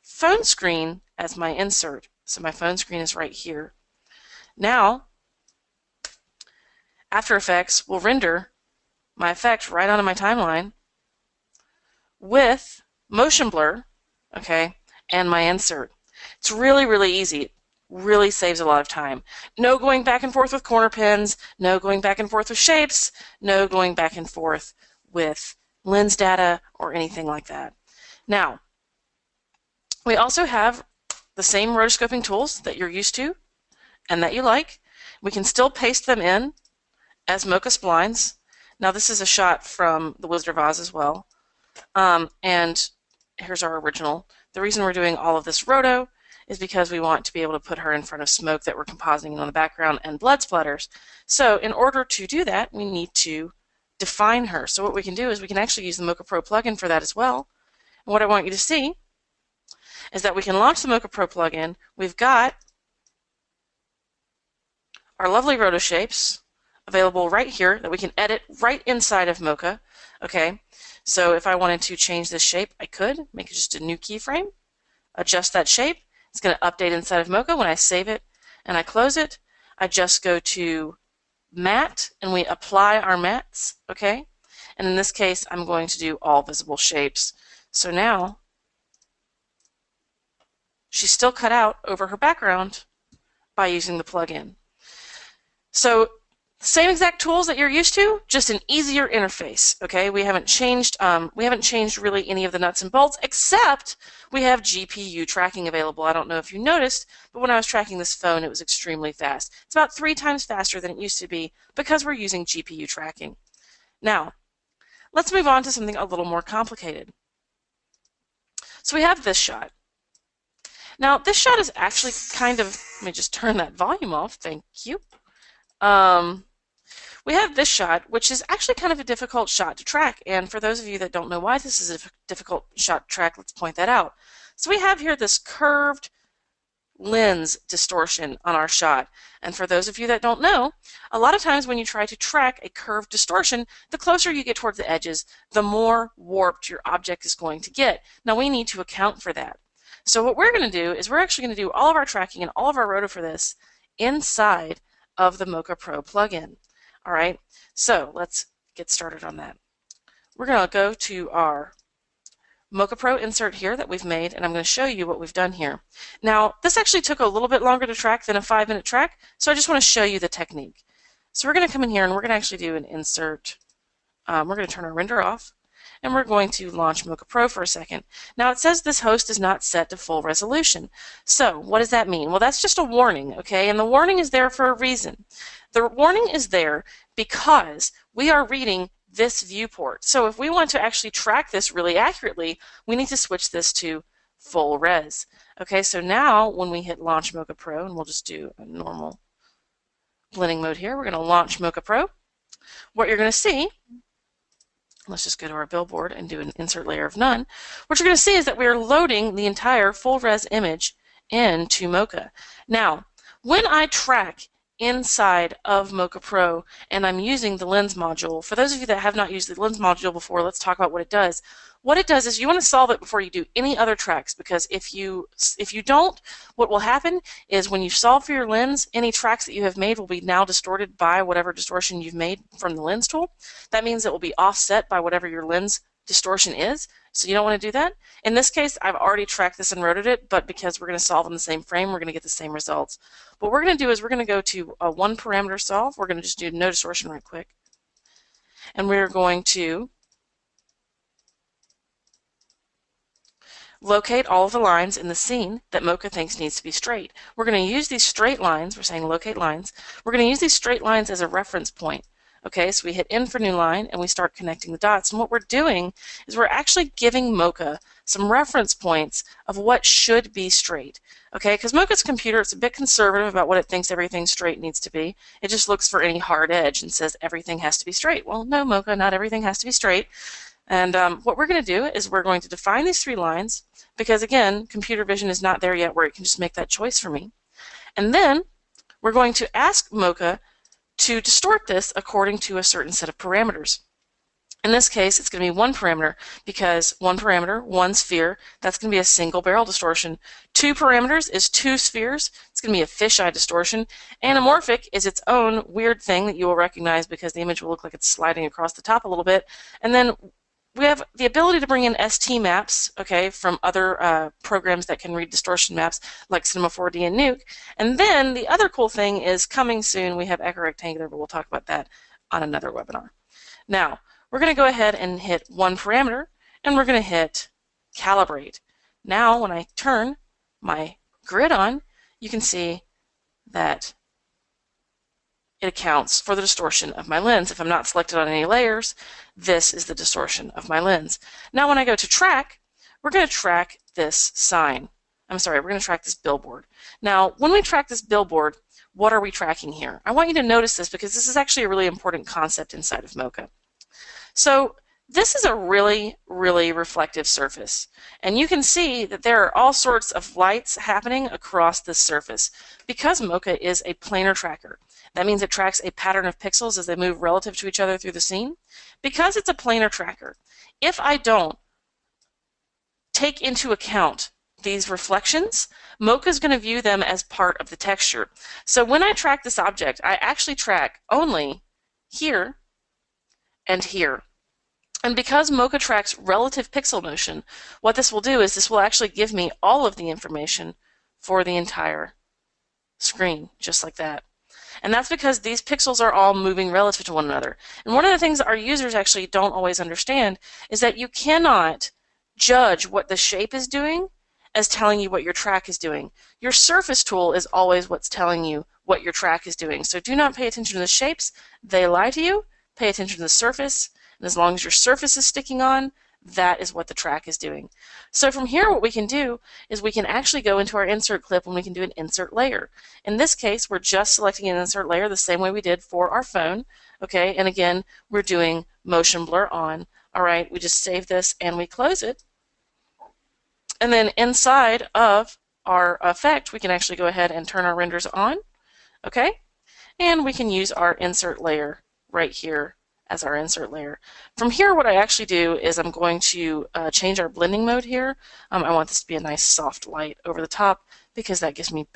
phone screen as my insert. So my phone screen is right here. Now, After Effects will render my effect right onto my timeline with motion blur, okay, and my insert. It's really, really easy. It really saves a lot of time. No going back and forth with corner pins, no going back and forth with shapes, no going back and forth with lens data or anything like that. Now, we also have the same rotoscoping tools that you're used to and that you like. We can still paste them in as Mocha splines. Now this is a shot from The Wizard of Oz as well. And here's our original. The reason we're doing all of this roto is because we want to be able to put her in front of smoke that we're compositing on the background and blood splatters. So in order to do that, we need to define her. So what we can do is we can actually use the Mocha Pro plugin for that as well. And what I want you to see is that we can launch the Mocha Pro plugin. We've got our lovely roto shapes available right here that we can edit right inside of Mocha. Okay, so if I wanted to change this shape, I could make it just a new keyframe, adjust that shape. It's going to update inside of Mocha. When I save it and I close it, I just go to matte and we apply our mattes. Okay, and in this case, I'm going to do all visible shapes. So now she's still cut out over her background by using the plugin. So same exact tools that you're used to, just an easier interface. Okay, we haven't changed really any of the nuts and bolts, except we have GPU tracking available. I don't know if you noticed, but when I was tracking this phone, it was extremely fast. It's about 3 times faster than it used to be because we're using GPU tracking. Now, let's move on to something a little more complicated. So we have this shot. Now, this shot is actually kind of, let me just turn that volume off, thank you. We have this shot, which is actually kind of a difficult shot to track, and for those of you that don't know why this is a difficult shot to track, let's point that out. So we have here this curved lens distortion on our shot, and for those of you that don't know, a lot of times when you try to track a curved distortion, the closer you get towards the edges, the more warped your object is going to get. Now we need to account for that. So what we're going to do is we're actually going to do all of our tracking and all of our roto for this inside of the Mocha Pro plugin. All right, so let's get started on that. We're going to go to our Mocha Pro insert here that we've made, and I'm going to show you what we've done here. Now, this actually took a little bit longer to track than a 5-minute track, so I just want to show you the technique. So we're going to come in here and we're going to actually do an insert. We're going to turn our render off, and we're going to launch Mocha Pro for a second. Now, it says this host is not set to full resolution. So what does that mean? Well, that's just a warning, okay? And the warning is there for a reason. The warning is there because we are reading this viewport. So if we want to actually track this really accurately, we need to switch this to full res. Okay, so now when we hit launch Mocha Pro, and we'll just do a normal blending mode here, we're going to launch Mocha Pro. What you're going to see, let's just go to our billboard and do an insert layer of none. What you're going to see is that we are loading the entire full res image into Mocha. Now, when I track inside of Mocha Pro and I'm using the lens module, for those of you that have not used the lens module before, let's talk about what it does. What it does is you want to solve it before you do any other tracks, because if you don't, what will happen is when you solve for your lens, any tracks that you have made will be now distorted by whatever distortion you've made from the lens tool. That means it will be offset by whatever your lens distortion is, so you don't want to do that. In this case, I've already tracked this and roted it, but because we're going to solve in the same frame, we're going to get the same results. What we're going to do is we're going to go to a 1 parameter solve. We're going to just do no distortion right quick, and we're going to locate all of the lines in the scene that Mocha thinks needs to be straight. We're going to use these straight lines, we're saying locate lines, we're going to use these straight lines as a reference point. Okay, so we hit in for new line and we start connecting the dots, and what we're doing is we're actually giving Mocha some reference points of what should be straight. Okay, because Mocha's computer, it's a bit conservative about what it thinks everything straight needs to be. It just looks for any hard edge and says everything has to be straight. Well, no, Mocha, not everything has to be straight. And what we're going to do is we're going to define these 3 lines, because again, computer vision is not there yet where it can just make that choice for me. And then we're going to ask Mocha to distort this according to a certain set of parameters. In this case, it's going to be 1 parameter, because 1 parameter, 1 sphere, that's going to be a single barrel distortion. 2 parameters is 2 spheres, it's going to be a fisheye distortion. Anamorphic is its own weird thing that you will recognize because the image will look like it's sliding across the top a little bit. And then we have the ability to bring in ST maps, okay, from other programs that can read distortion maps like Cinema 4D and Nuke. And then the other cool thing is coming soon, we have Echo Rectangular, but we'll talk about that on another webinar. Now, we're going to go ahead and hit 1 parameter, and we're going to hit calibrate. Now, when I turn my grid on, you can see that it accounts for the distortion of my lens. If I'm not selected on any layers, this is the distortion of my lens. Now when I go to track, we're going to track this sign. I'm sorry, we're going to track this billboard. Now, when we track this billboard, what are we tracking here? I want you to notice this because this is actually a really important concept inside of Mocha. So this is a really, really reflective surface. And you can see that there are all sorts of lights happening across this surface. Because Mocha is a planar tracker, that means it tracks a pattern of pixels as they move relative to each other through the scene. Because it's a planar tracker, if I don't take into account these reflections, Mocha is going to view them as part of the texture. So when I track this object, I actually track only here and here. And because Mocha tracks relative pixel motion, what this will do is this will actually give me all of the information for the entire screen, just like that. And that's because these pixels are all moving relative to one another. And one of the things that our users actually don't always understand is that you cannot judge what the shape is doing as telling you what your track is doing. Your surface tool is always what's telling you what your track is doing. So do not pay attention to the shapes. They lie to you. Pay attention to the surface. And as long as your surface is sticking on, that is what the track is doing. So from here, what we can do is we can actually go into our insert clip and we can do an insert layer. In this case, we're just selecting an insert layer the same way we did for our phone. Okay, and again, we're doing motion blur on. All right, we just save this and we close it. And then inside of our effect, we can actually go ahead and turn our renders on. Okay, and we can use our insert layer right here as our insert layer. From here, what I actually do is I'm going to change our blending mode here. I want this to be a nice soft light over the top because that gives me a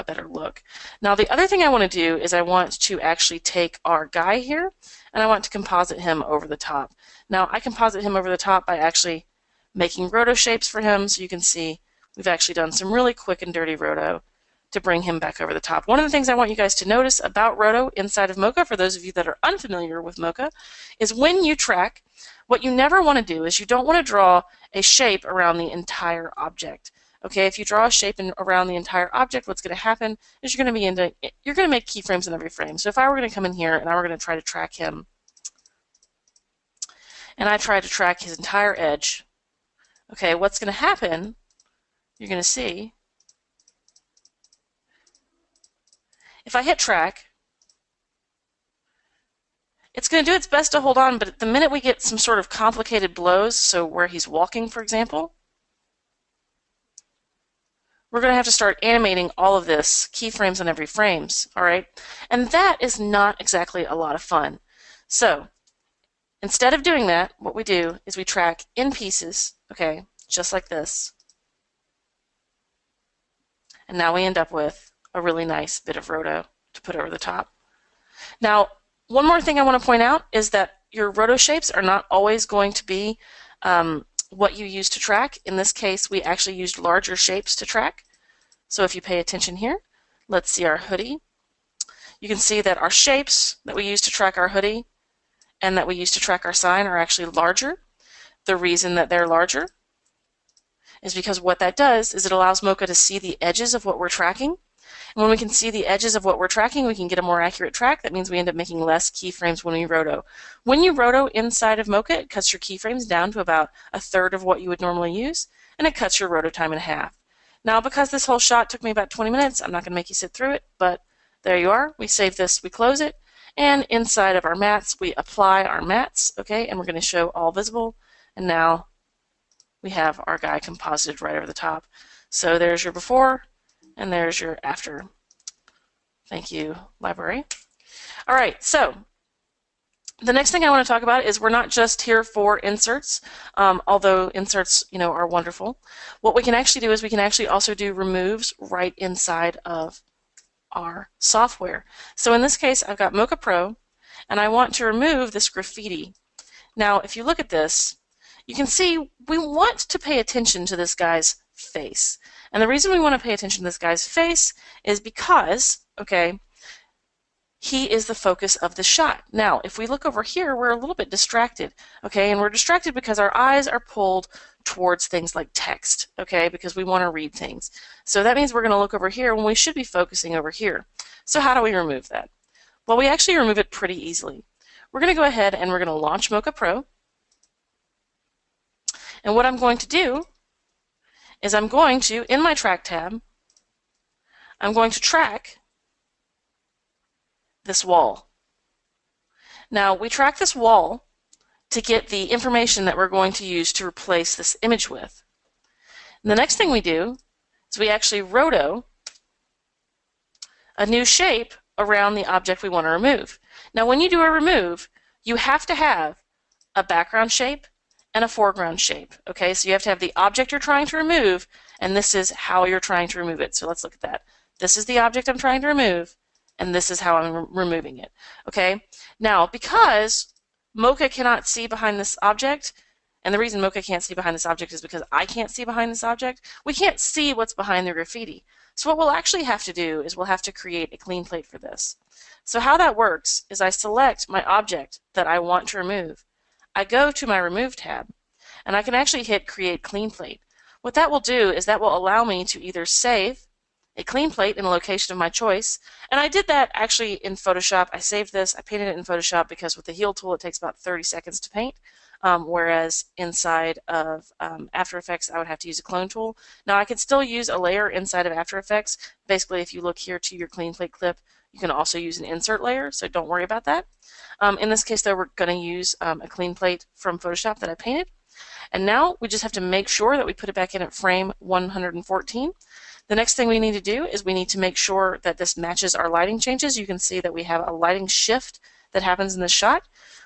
better look. Now the other thing I want to do is I want to actually take our guy here and I want to composite him over the top. Now I composite him over the top by actually making roto shapes for him, so you can see we've actually done some really quick and dirty roto to bring him back over the top. One of the things I want you guys to notice about roto inside of Mocha, for those of you that are unfamiliar with Mocha, is when you track, what you never want to do is you don't want to draw a shape around the entire object. Okay, if you draw a shape around the entire object, what's going to happen is you're going to make keyframes in every frame. So if I were going to come in here and I were going to try to track him, and I try to track his entire edge, okay, what's going to happen, you're going to see, if I hit track, it's going to do its best to hold on, but the minute we get some sort of complicated blows, so where he's walking, for example, we're going to have to start animating all of this, keyframes on every frames, all right? And that is not exactly a lot of fun. So instead of doing that, what we do is we track in pieces, okay, just like this. And now we end up with a really nice bit of roto to put over the top. Now, one more thing I want to point out is that your roto shapes are not always going to be what you use to track. In this case, we actually used larger shapes to track. So if you pay attention here, let's see our hoodie. You can see that our shapes that we use to track our hoodie and that we use to track our sign are actually larger. The reason that they're larger is because what that does is it allows Mocha to see the edges of what we're tracking. And when we can see the edges of what we're tracking, we can get a more accurate track. That means we end up making less keyframes when we roto. When you roto inside of Mocha, it cuts your keyframes down to about a third of what you would normally use, and it cuts your roto time in half. Now, because this whole shot took me about 20 minutes, I'm not going to make you sit through it, but there you are. We save this, we close it, and inside of our mats, we apply our mats, okay, and we're going to show all visible, and now we have our guy composited right over the top. So there's your before, and there's your after. Thank you, library. All right, so the next thing I want to talk about is we're not just here for inserts, although inserts, are wonderful. What we can actually do is we can actually also do removes right inside of our software. So in this case, I've got Mocha Pro, and I want to remove this graffiti. Now, if you look at this, you can see we want to pay attention to this guy's face. And the reason we want to pay attention to this guy's face is because, okay, he is the focus of the shot. Now, if we look over here, we're a little bit distracted, okay? And we're distracted because our eyes are pulled towards things like text, okay? Because we want to read things. So that means we're going to look over here when we should be focusing over here. So how do we remove that? Well, we actually remove it pretty easily. We're going to go ahead and we're going to launch Mocha Pro. And what I'm going to do is I'm going to, in my track tab, I'm going to track this wall. Now, we track this wall to get the information that we're going to use to replace this image with. And the next thing we do is we actually roto a new shape around the object we want to remove. Now, when you do a remove, you have to have a background shape and a foreground shape. Okay, so you have to have the object you're trying to remove, and this is how you're trying to remove it. So let's look at that. This is the object I'm trying to remove, and this is how I'm removing it. Okay, now because Mocha cannot see behind this object, and the reason Mocha can't see behind this object is because I can't see behind this object, we can't see what's behind the graffiti. So what we'll actually have to do is we'll have to create a clean plate for this. So how that works is I select my object that I want to remove. I go to my Remove tab, and I can actually hit Create Clean Plate. What that will do is that will allow me to either save a clean plate in a location of my choice, and I did that actually in Photoshop. I saved this, I painted it in Photoshop because with the heal tool it takes about 30 seconds to paint, whereas inside of After Effects I would have to use a clone tool. Now I can still use a layer inside of After Effects. Basically, if you look here to your clean plate clip, you can also use an insert layer, so don't worry about that. In this case though, we're going to use a clean plate from Photoshop that I painted. And now we just have to make sure that we put it back in at frame 114. The next thing we need to do is we need to make sure that this matches our lighting changes. You can see that we have a lighting shift that happens in this shot.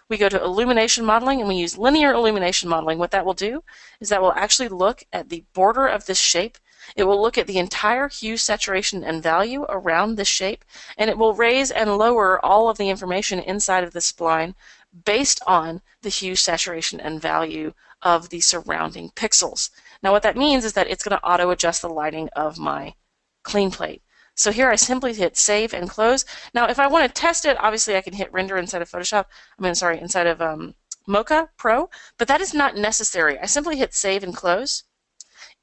We go to illumination modeling and we use linear illumination modeling. What that will do is that will actually look at the border of this shape. It will look at the entire hue, saturation, and value around this shape, and it will raise and lower all of the information inside of this spline based on the hue, saturation, and value of the surrounding pixels. Now what that means is that it's going to auto adjust the lighting of my clean plate. So here I simply hit save and close. Now if I want to test it, obviously I can hit render inside of inside of Mocha Pro, but that is not necessary. I simply hit save and close.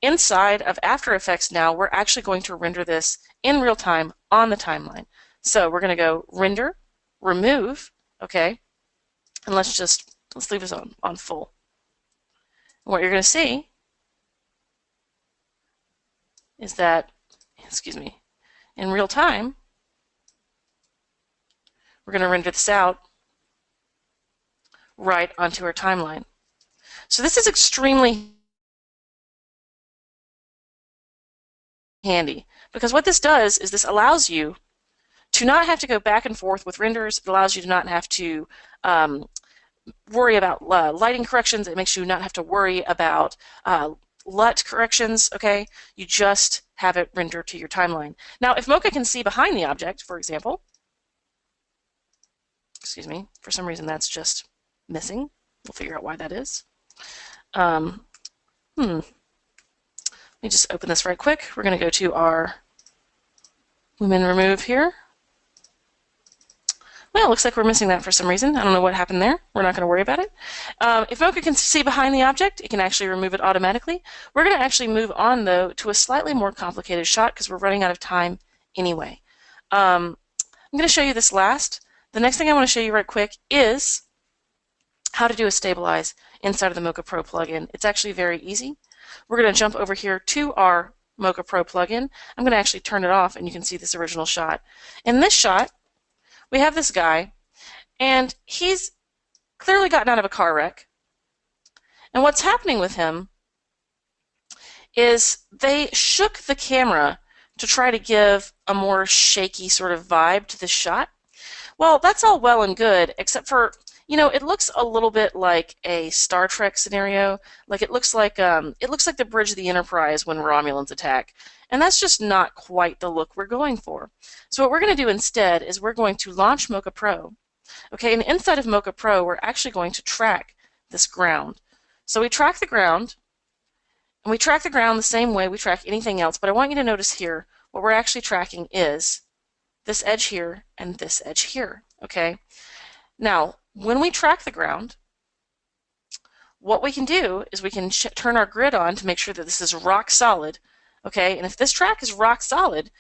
Inside of After Effects now, we're actually going to render this in real time on the timeline. So we're going to go render, remove, okay, and let's leave this on full. And what you're going to see is that, excuse me, in real time, we're going to render this out right onto our timeline. So this is extremely handy because what this does is this allows you to not have to go back and forth with renders. It allows you to not have to worry about lighting corrections. It makes you not have to worry about LUT corrections, okay? You just have it render to your timeline. Now, if Mocha can see behind the object, for example, excuse me, for some reason that's just missing. We'll figure out why that is. Let me just open this right quick. We're going to go to our Lumen Remove here. Well, it looks like we're missing that for some reason. I don't know what happened there. We're not going to worry about it. If Mocha can see behind the object, it can actually remove it automatically. We're going to actually move on, though, to a slightly more complicated shot because we're running out of time anyway. I'm going to show you this last. The next thing I want to show you right quick is how to do a stabilize inside of the Mocha Pro plugin. It's actually very easy. We're going to jump over here to our Mocha Pro plugin. I'm going to actually turn it off and you can see this original shot. In this shot, we have this guy, and he's clearly gotten out of a car wreck. And what's happening with him is they shook the camera to try to give a more shaky sort of vibe to this shot. Well, that's all well and good, except for, you know, it looks a little bit like a Star Trek scenario. Like it looks like the bridge of the Enterprise when Romulans attack. And that's just not quite the look we're going for. So what we're going to do instead is we're going to launch Mocha Pro. Okay, and inside of Mocha Pro, we're actually going to track this ground. So we track the ground, and we track the ground the same way we track anything else, but I want you to notice here, what we're actually tracking is this edge here and this edge here, okay? Now, when we track the ground, what we can do is we can turn our grid on to make sure that this is rock solid, okay? And if this track is rock solid,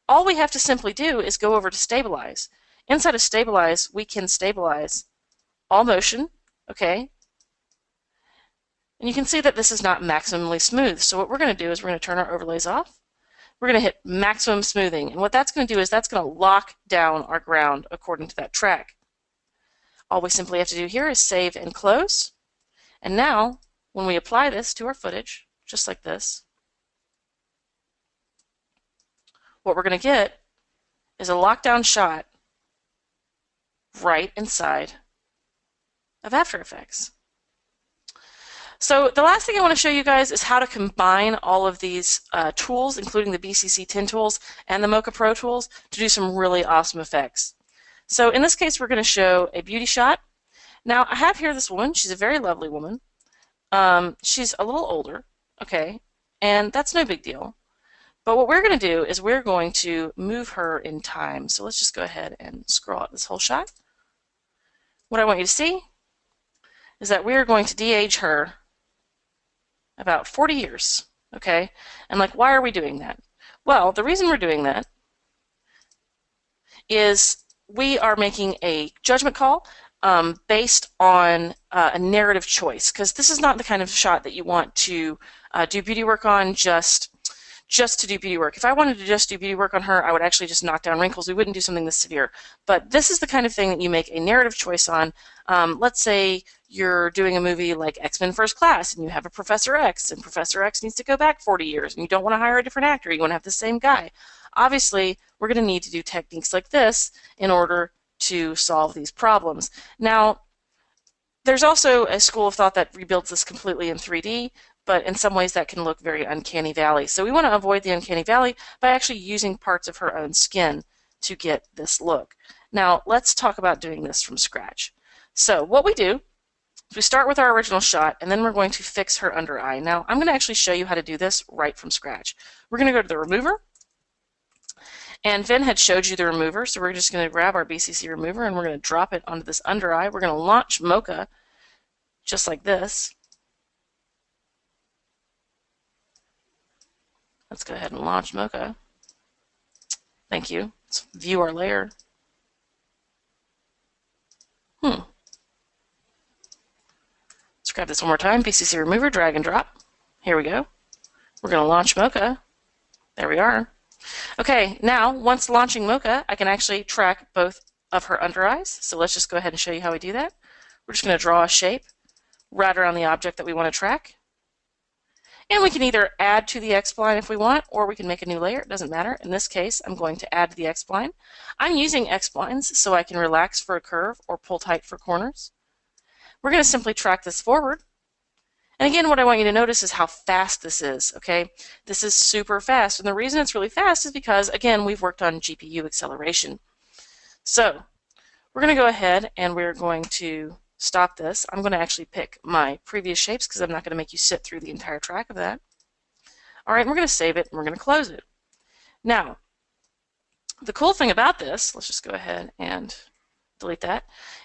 all we have to simply do is go over to stabilize. inside of stabilize, we can stabilize all motion, okay? And you can see that this is not maximally smooth. So what we're going to do is we're going to turn our overlays off. We're going to hit maximum smoothing. And what that's going to do is that's going to lock down our ground according to that track. All we simply have to do here is save and close. And now, when we apply this to our footage, just like this, what we're going to get is a lockdown shot right inside of After Effects. So the last thing I want to show you guys is how to combine all of these tools, including the BCC 10 tools and the Mocha Pro tools, to do some really awesome effects. So in this case, we're going to show a beauty shot. Now, I have here this woman. She's a very lovely woman. She's a little older, okay, and that's no big deal. But what we're going to do is we're going to move her in time. So let's just go ahead and scroll out this whole shot. What I want you to see is that we're going to de-age her about 40 years, okay? And like, why are we doing that? Well, the reason we're doing that is we are making a judgment call based on a narrative choice, because this is not the kind of shot that you want to do beauty work on just to do beauty work. If I wanted to just do beauty work on her, I would actually just knock down wrinkles. We wouldn't do something this severe. But this is the kind of thing that you make a narrative choice on. Let's say you're doing a movie like X-Men First Class, and you have a Professor X, and Professor X needs to go back 40 years, and you don't want to hire a different actor. You want to have the same guy. Obviously, we're going to need to do techniques like this in order to solve these problems. Now, there's also a school of thought that rebuilds this completely in 3D, but in some ways that can look very uncanny valley. So we want to avoid the uncanny valley by actually using parts of her own skin to get this look. Now, let's talk about doing this from scratch. So what we do is we start with our original shot, and then we're going to fix her under eye. Now, I'm going to actually show you how to do this right from scratch. We're going to go to the remover, and Vin had showed you the remover, so we're just going to grab our BCC remover, and we're going to drop it onto this under eye. We're going to launch Mocha just like this. Let's go ahead and launch Mocha. Thank you. Let's view our layer. Let's grab this one more time. BCC remover, drag and drop. Here we go. We're going to launch Mocha. There we are. Okay, now once launching Mocha, I can actually track both of her under eyes. So let's just go ahead and show you how we do that. We're just going to draw a shape right around the object that we want to track. And we can either add to the X-spline if we want, or we can make a new layer. It doesn't matter. In this case, I'm going to add to the X-spline. I'm using X-splines so I can relax for a curve or pull tight for corners. We're going to simply track this forward. And again, what I want you to notice is how fast this is, okay? This is super fast. And the reason it's really fast is because, again, we've worked on GPU acceleration. So we're going to go ahead and we're going to stop this. I'm going to actually pick my previous shapes because I'm not going to make you sit through the entire track of that. All right, we're going to save it and we're going to close it. Now, the cool thing about this, let's just go ahead and delete that,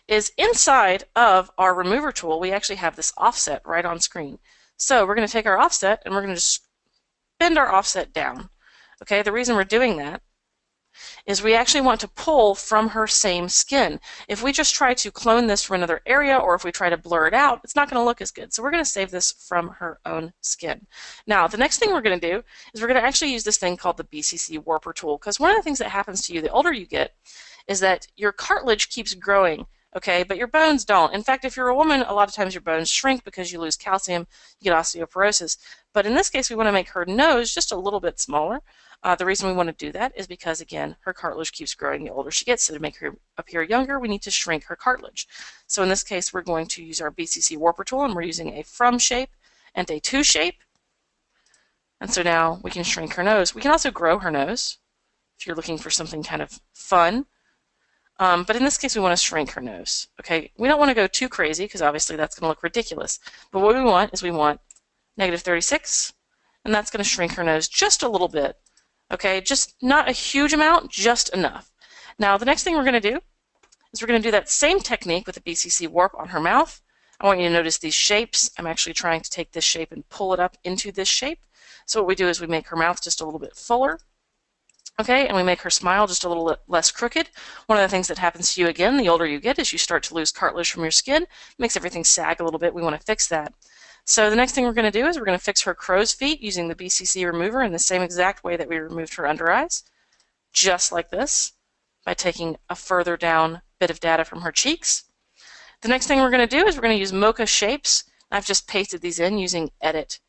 is inside of our remover tool, we actually have this offset right on screen. So we're going to take our offset and we're going to just bend our offset down. Okay, the reason we're doing that is we actually want to pull from her same skin. If we just try to clone this from another area, or if we try to blur it out, it's not going to look as good. So we're going to save this from her own skin. Now, the next thing we're going to do is we're going to actually use this thing called the BCC Warper tool, because one of the things that happens to you the older you get is that your cartilage keeps growing, okay, but your bones don't. In fact, if you're a woman, a lot of times your bones shrink because you lose calcium, you get osteoporosis. But in this case, we want to make her nose just a little bit smaller. The reason we want to do that is because, again, her cartilage keeps growing the older she gets. So to make her appear younger, we need to shrink her cartilage. So in this case, we're going to use our BCC Warper tool, and we're using a from shape and a to shape. And so now we can shrink her nose. We can also grow her nose if you're looking for something kind of fun. But in this case, we want to shrink her nose. Okay, we don't want to go too crazy because obviously that's going to look ridiculous. But what we want is we want -36, and that's going to shrink her nose just a little bit. Okay, just not a huge amount, just enough. Now, the next thing we're going to do is we're going to do that same technique with the BCC warp on her mouth. I want you to notice these shapes. I'm actually trying to take this shape and pull it up into this shape. So what we do is we make her mouth just a little bit fuller. Okay, and we make her smile just a little less crooked. One of the things that happens to you again, the older you get, is you start to lose cartilage from your skin. It makes everything sag a little bit. We want to fix that. So the next thing we're going to do is we're going to fix her crow's feet using the BCC remover in the same exact way that we removed her under eyes, just like this, by taking a further down bit of data from her cheeks. The next thing we're going to do is we're going to use Mocha shapes. I've just pasted these in using Edit,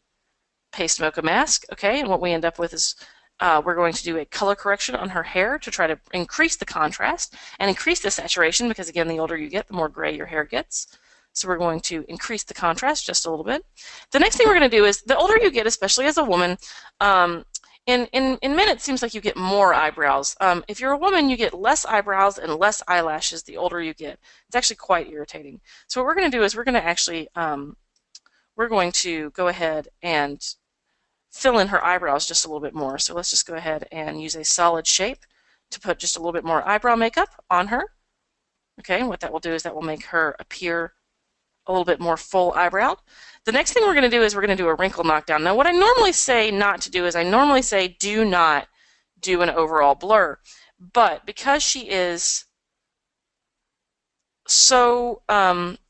Paste Mocha Mask. Okay, and what we end up with is we're going to do a color correction on her hair to try to increase the contrast and increase the saturation, because again, the older you get, the more gray your hair gets. So we're going to increase the contrast just a little bit. The next thing we're going to do is, the older you get, especially as a woman, in men it seems like you get more eyebrows. If you're a woman, you get less eyebrows and less eyelashes the older you get. It's actually quite irritating. So what we're going to do is we're going to actually we're going to go ahead and fill in her eyebrows just a little bit more. So let's just go ahead and use a solid shape to put just a little bit more eyebrow makeup on her. Okay, and what that will do is that will make her appear a little bit more full eyebrow. The next thing we're going to do is we're going to do a wrinkle knockdown. Now what I normally say not to do is I normally say do not do an overall blur. But because she is so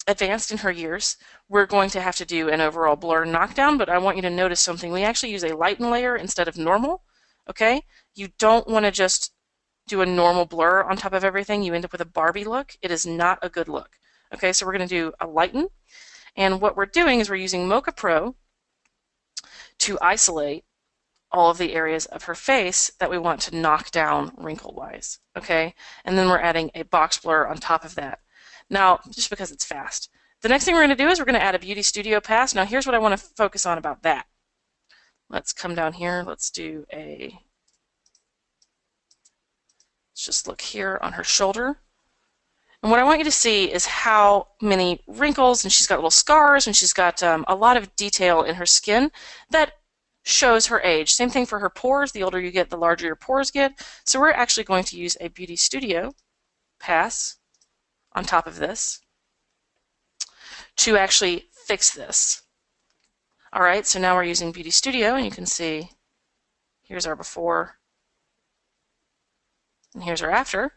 advanced in her years, we're going to have to do an overall blur knockdown, but I want you to notice something. We actually use a lighten layer instead of normal, okay? You don't want to just do a normal blur on top of everything. You end up with a Barbie look. It is not a good look. Okay, so we're going to do a lighten, and what we're doing is we're using Mocha Pro to isolate all of the areas of her face that we want to knock down wrinkle-wise, okay? And then we're adding a box blur on top of that. Now, just because it's fast. The next thing we're going to do is we're going to add a Beauty Studio pass. Now, here's what I want to focus on about that. Let's come down here. Let's do a... Let's just look here on her shoulder. And what I want you to see is how many wrinkles, and she's got little scars, and she's got a lot of detail in her skin that shows her age. Same thing for her pores. The older you get, the larger your pores get. So we're actually going to use a Beauty Studio pass on top of this to actually fix this. All right, so now we're using Beauty Studio, and you can see here's our before and here's our after.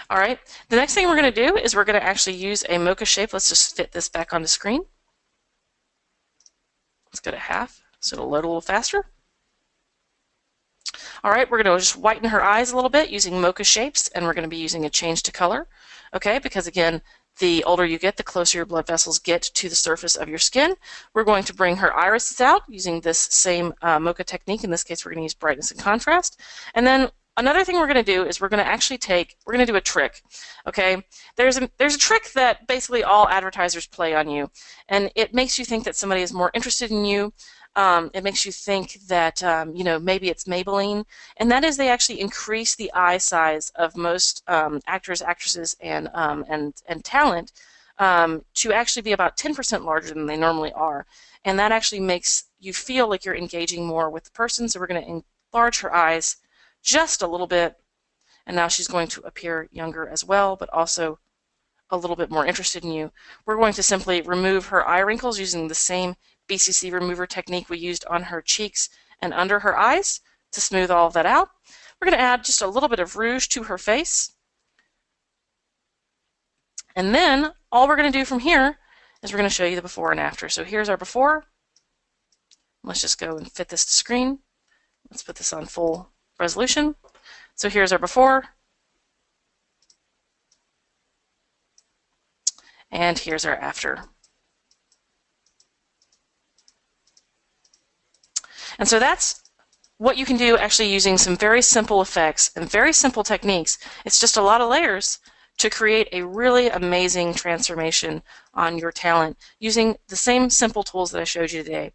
All right, the next thing we're going to do is we're going to actually use a Mocha shape. Let's just fit this back on the screen. Let's go to half so it'll load a little faster. All right, we're going to just whiten her eyes a little bit using Mocha shapes, and we're going to be using a change to color, okay, because again, the older you get, the closer your blood vessels get to the surface of your skin. We're going to bring her irises out using this same Mocha technique. In this case, we're going to use brightness and contrast. And then another thing we're going to do is we're going to actually we're going to do a trick, okay? There's a trick that basically all advertisers play on you, and it makes you think that somebody is more interested in you. It makes you think that, you know, maybe it's Maybelline, and that is they actually increase the eye size of most actors, actresses, and talent to actually be about 10% larger than they normally are, and that actually makes you feel like you're engaging more with the person. So we're going to enlarge her eyes just a little bit, and now she's going to appear younger as well, but also a little bit more interested in you. We're going to simply remove her eye wrinkles using the same BCC remover technique we used on her cheeks and under her eyes to smooth all of that out. We're going to add just a little bit of rouge to her face. And then all we're going to do from here is we're going to show you the before and after. So here's our before. Let's just go and fit this to screen. Let's put this on full resolution. So here's our before. And here's our after. And so that's what you can do actually using some very simple effects and very simple techniques. It's just a lot of layers to create a really amazing transformation on your talent using the same simple tools that I showed you today.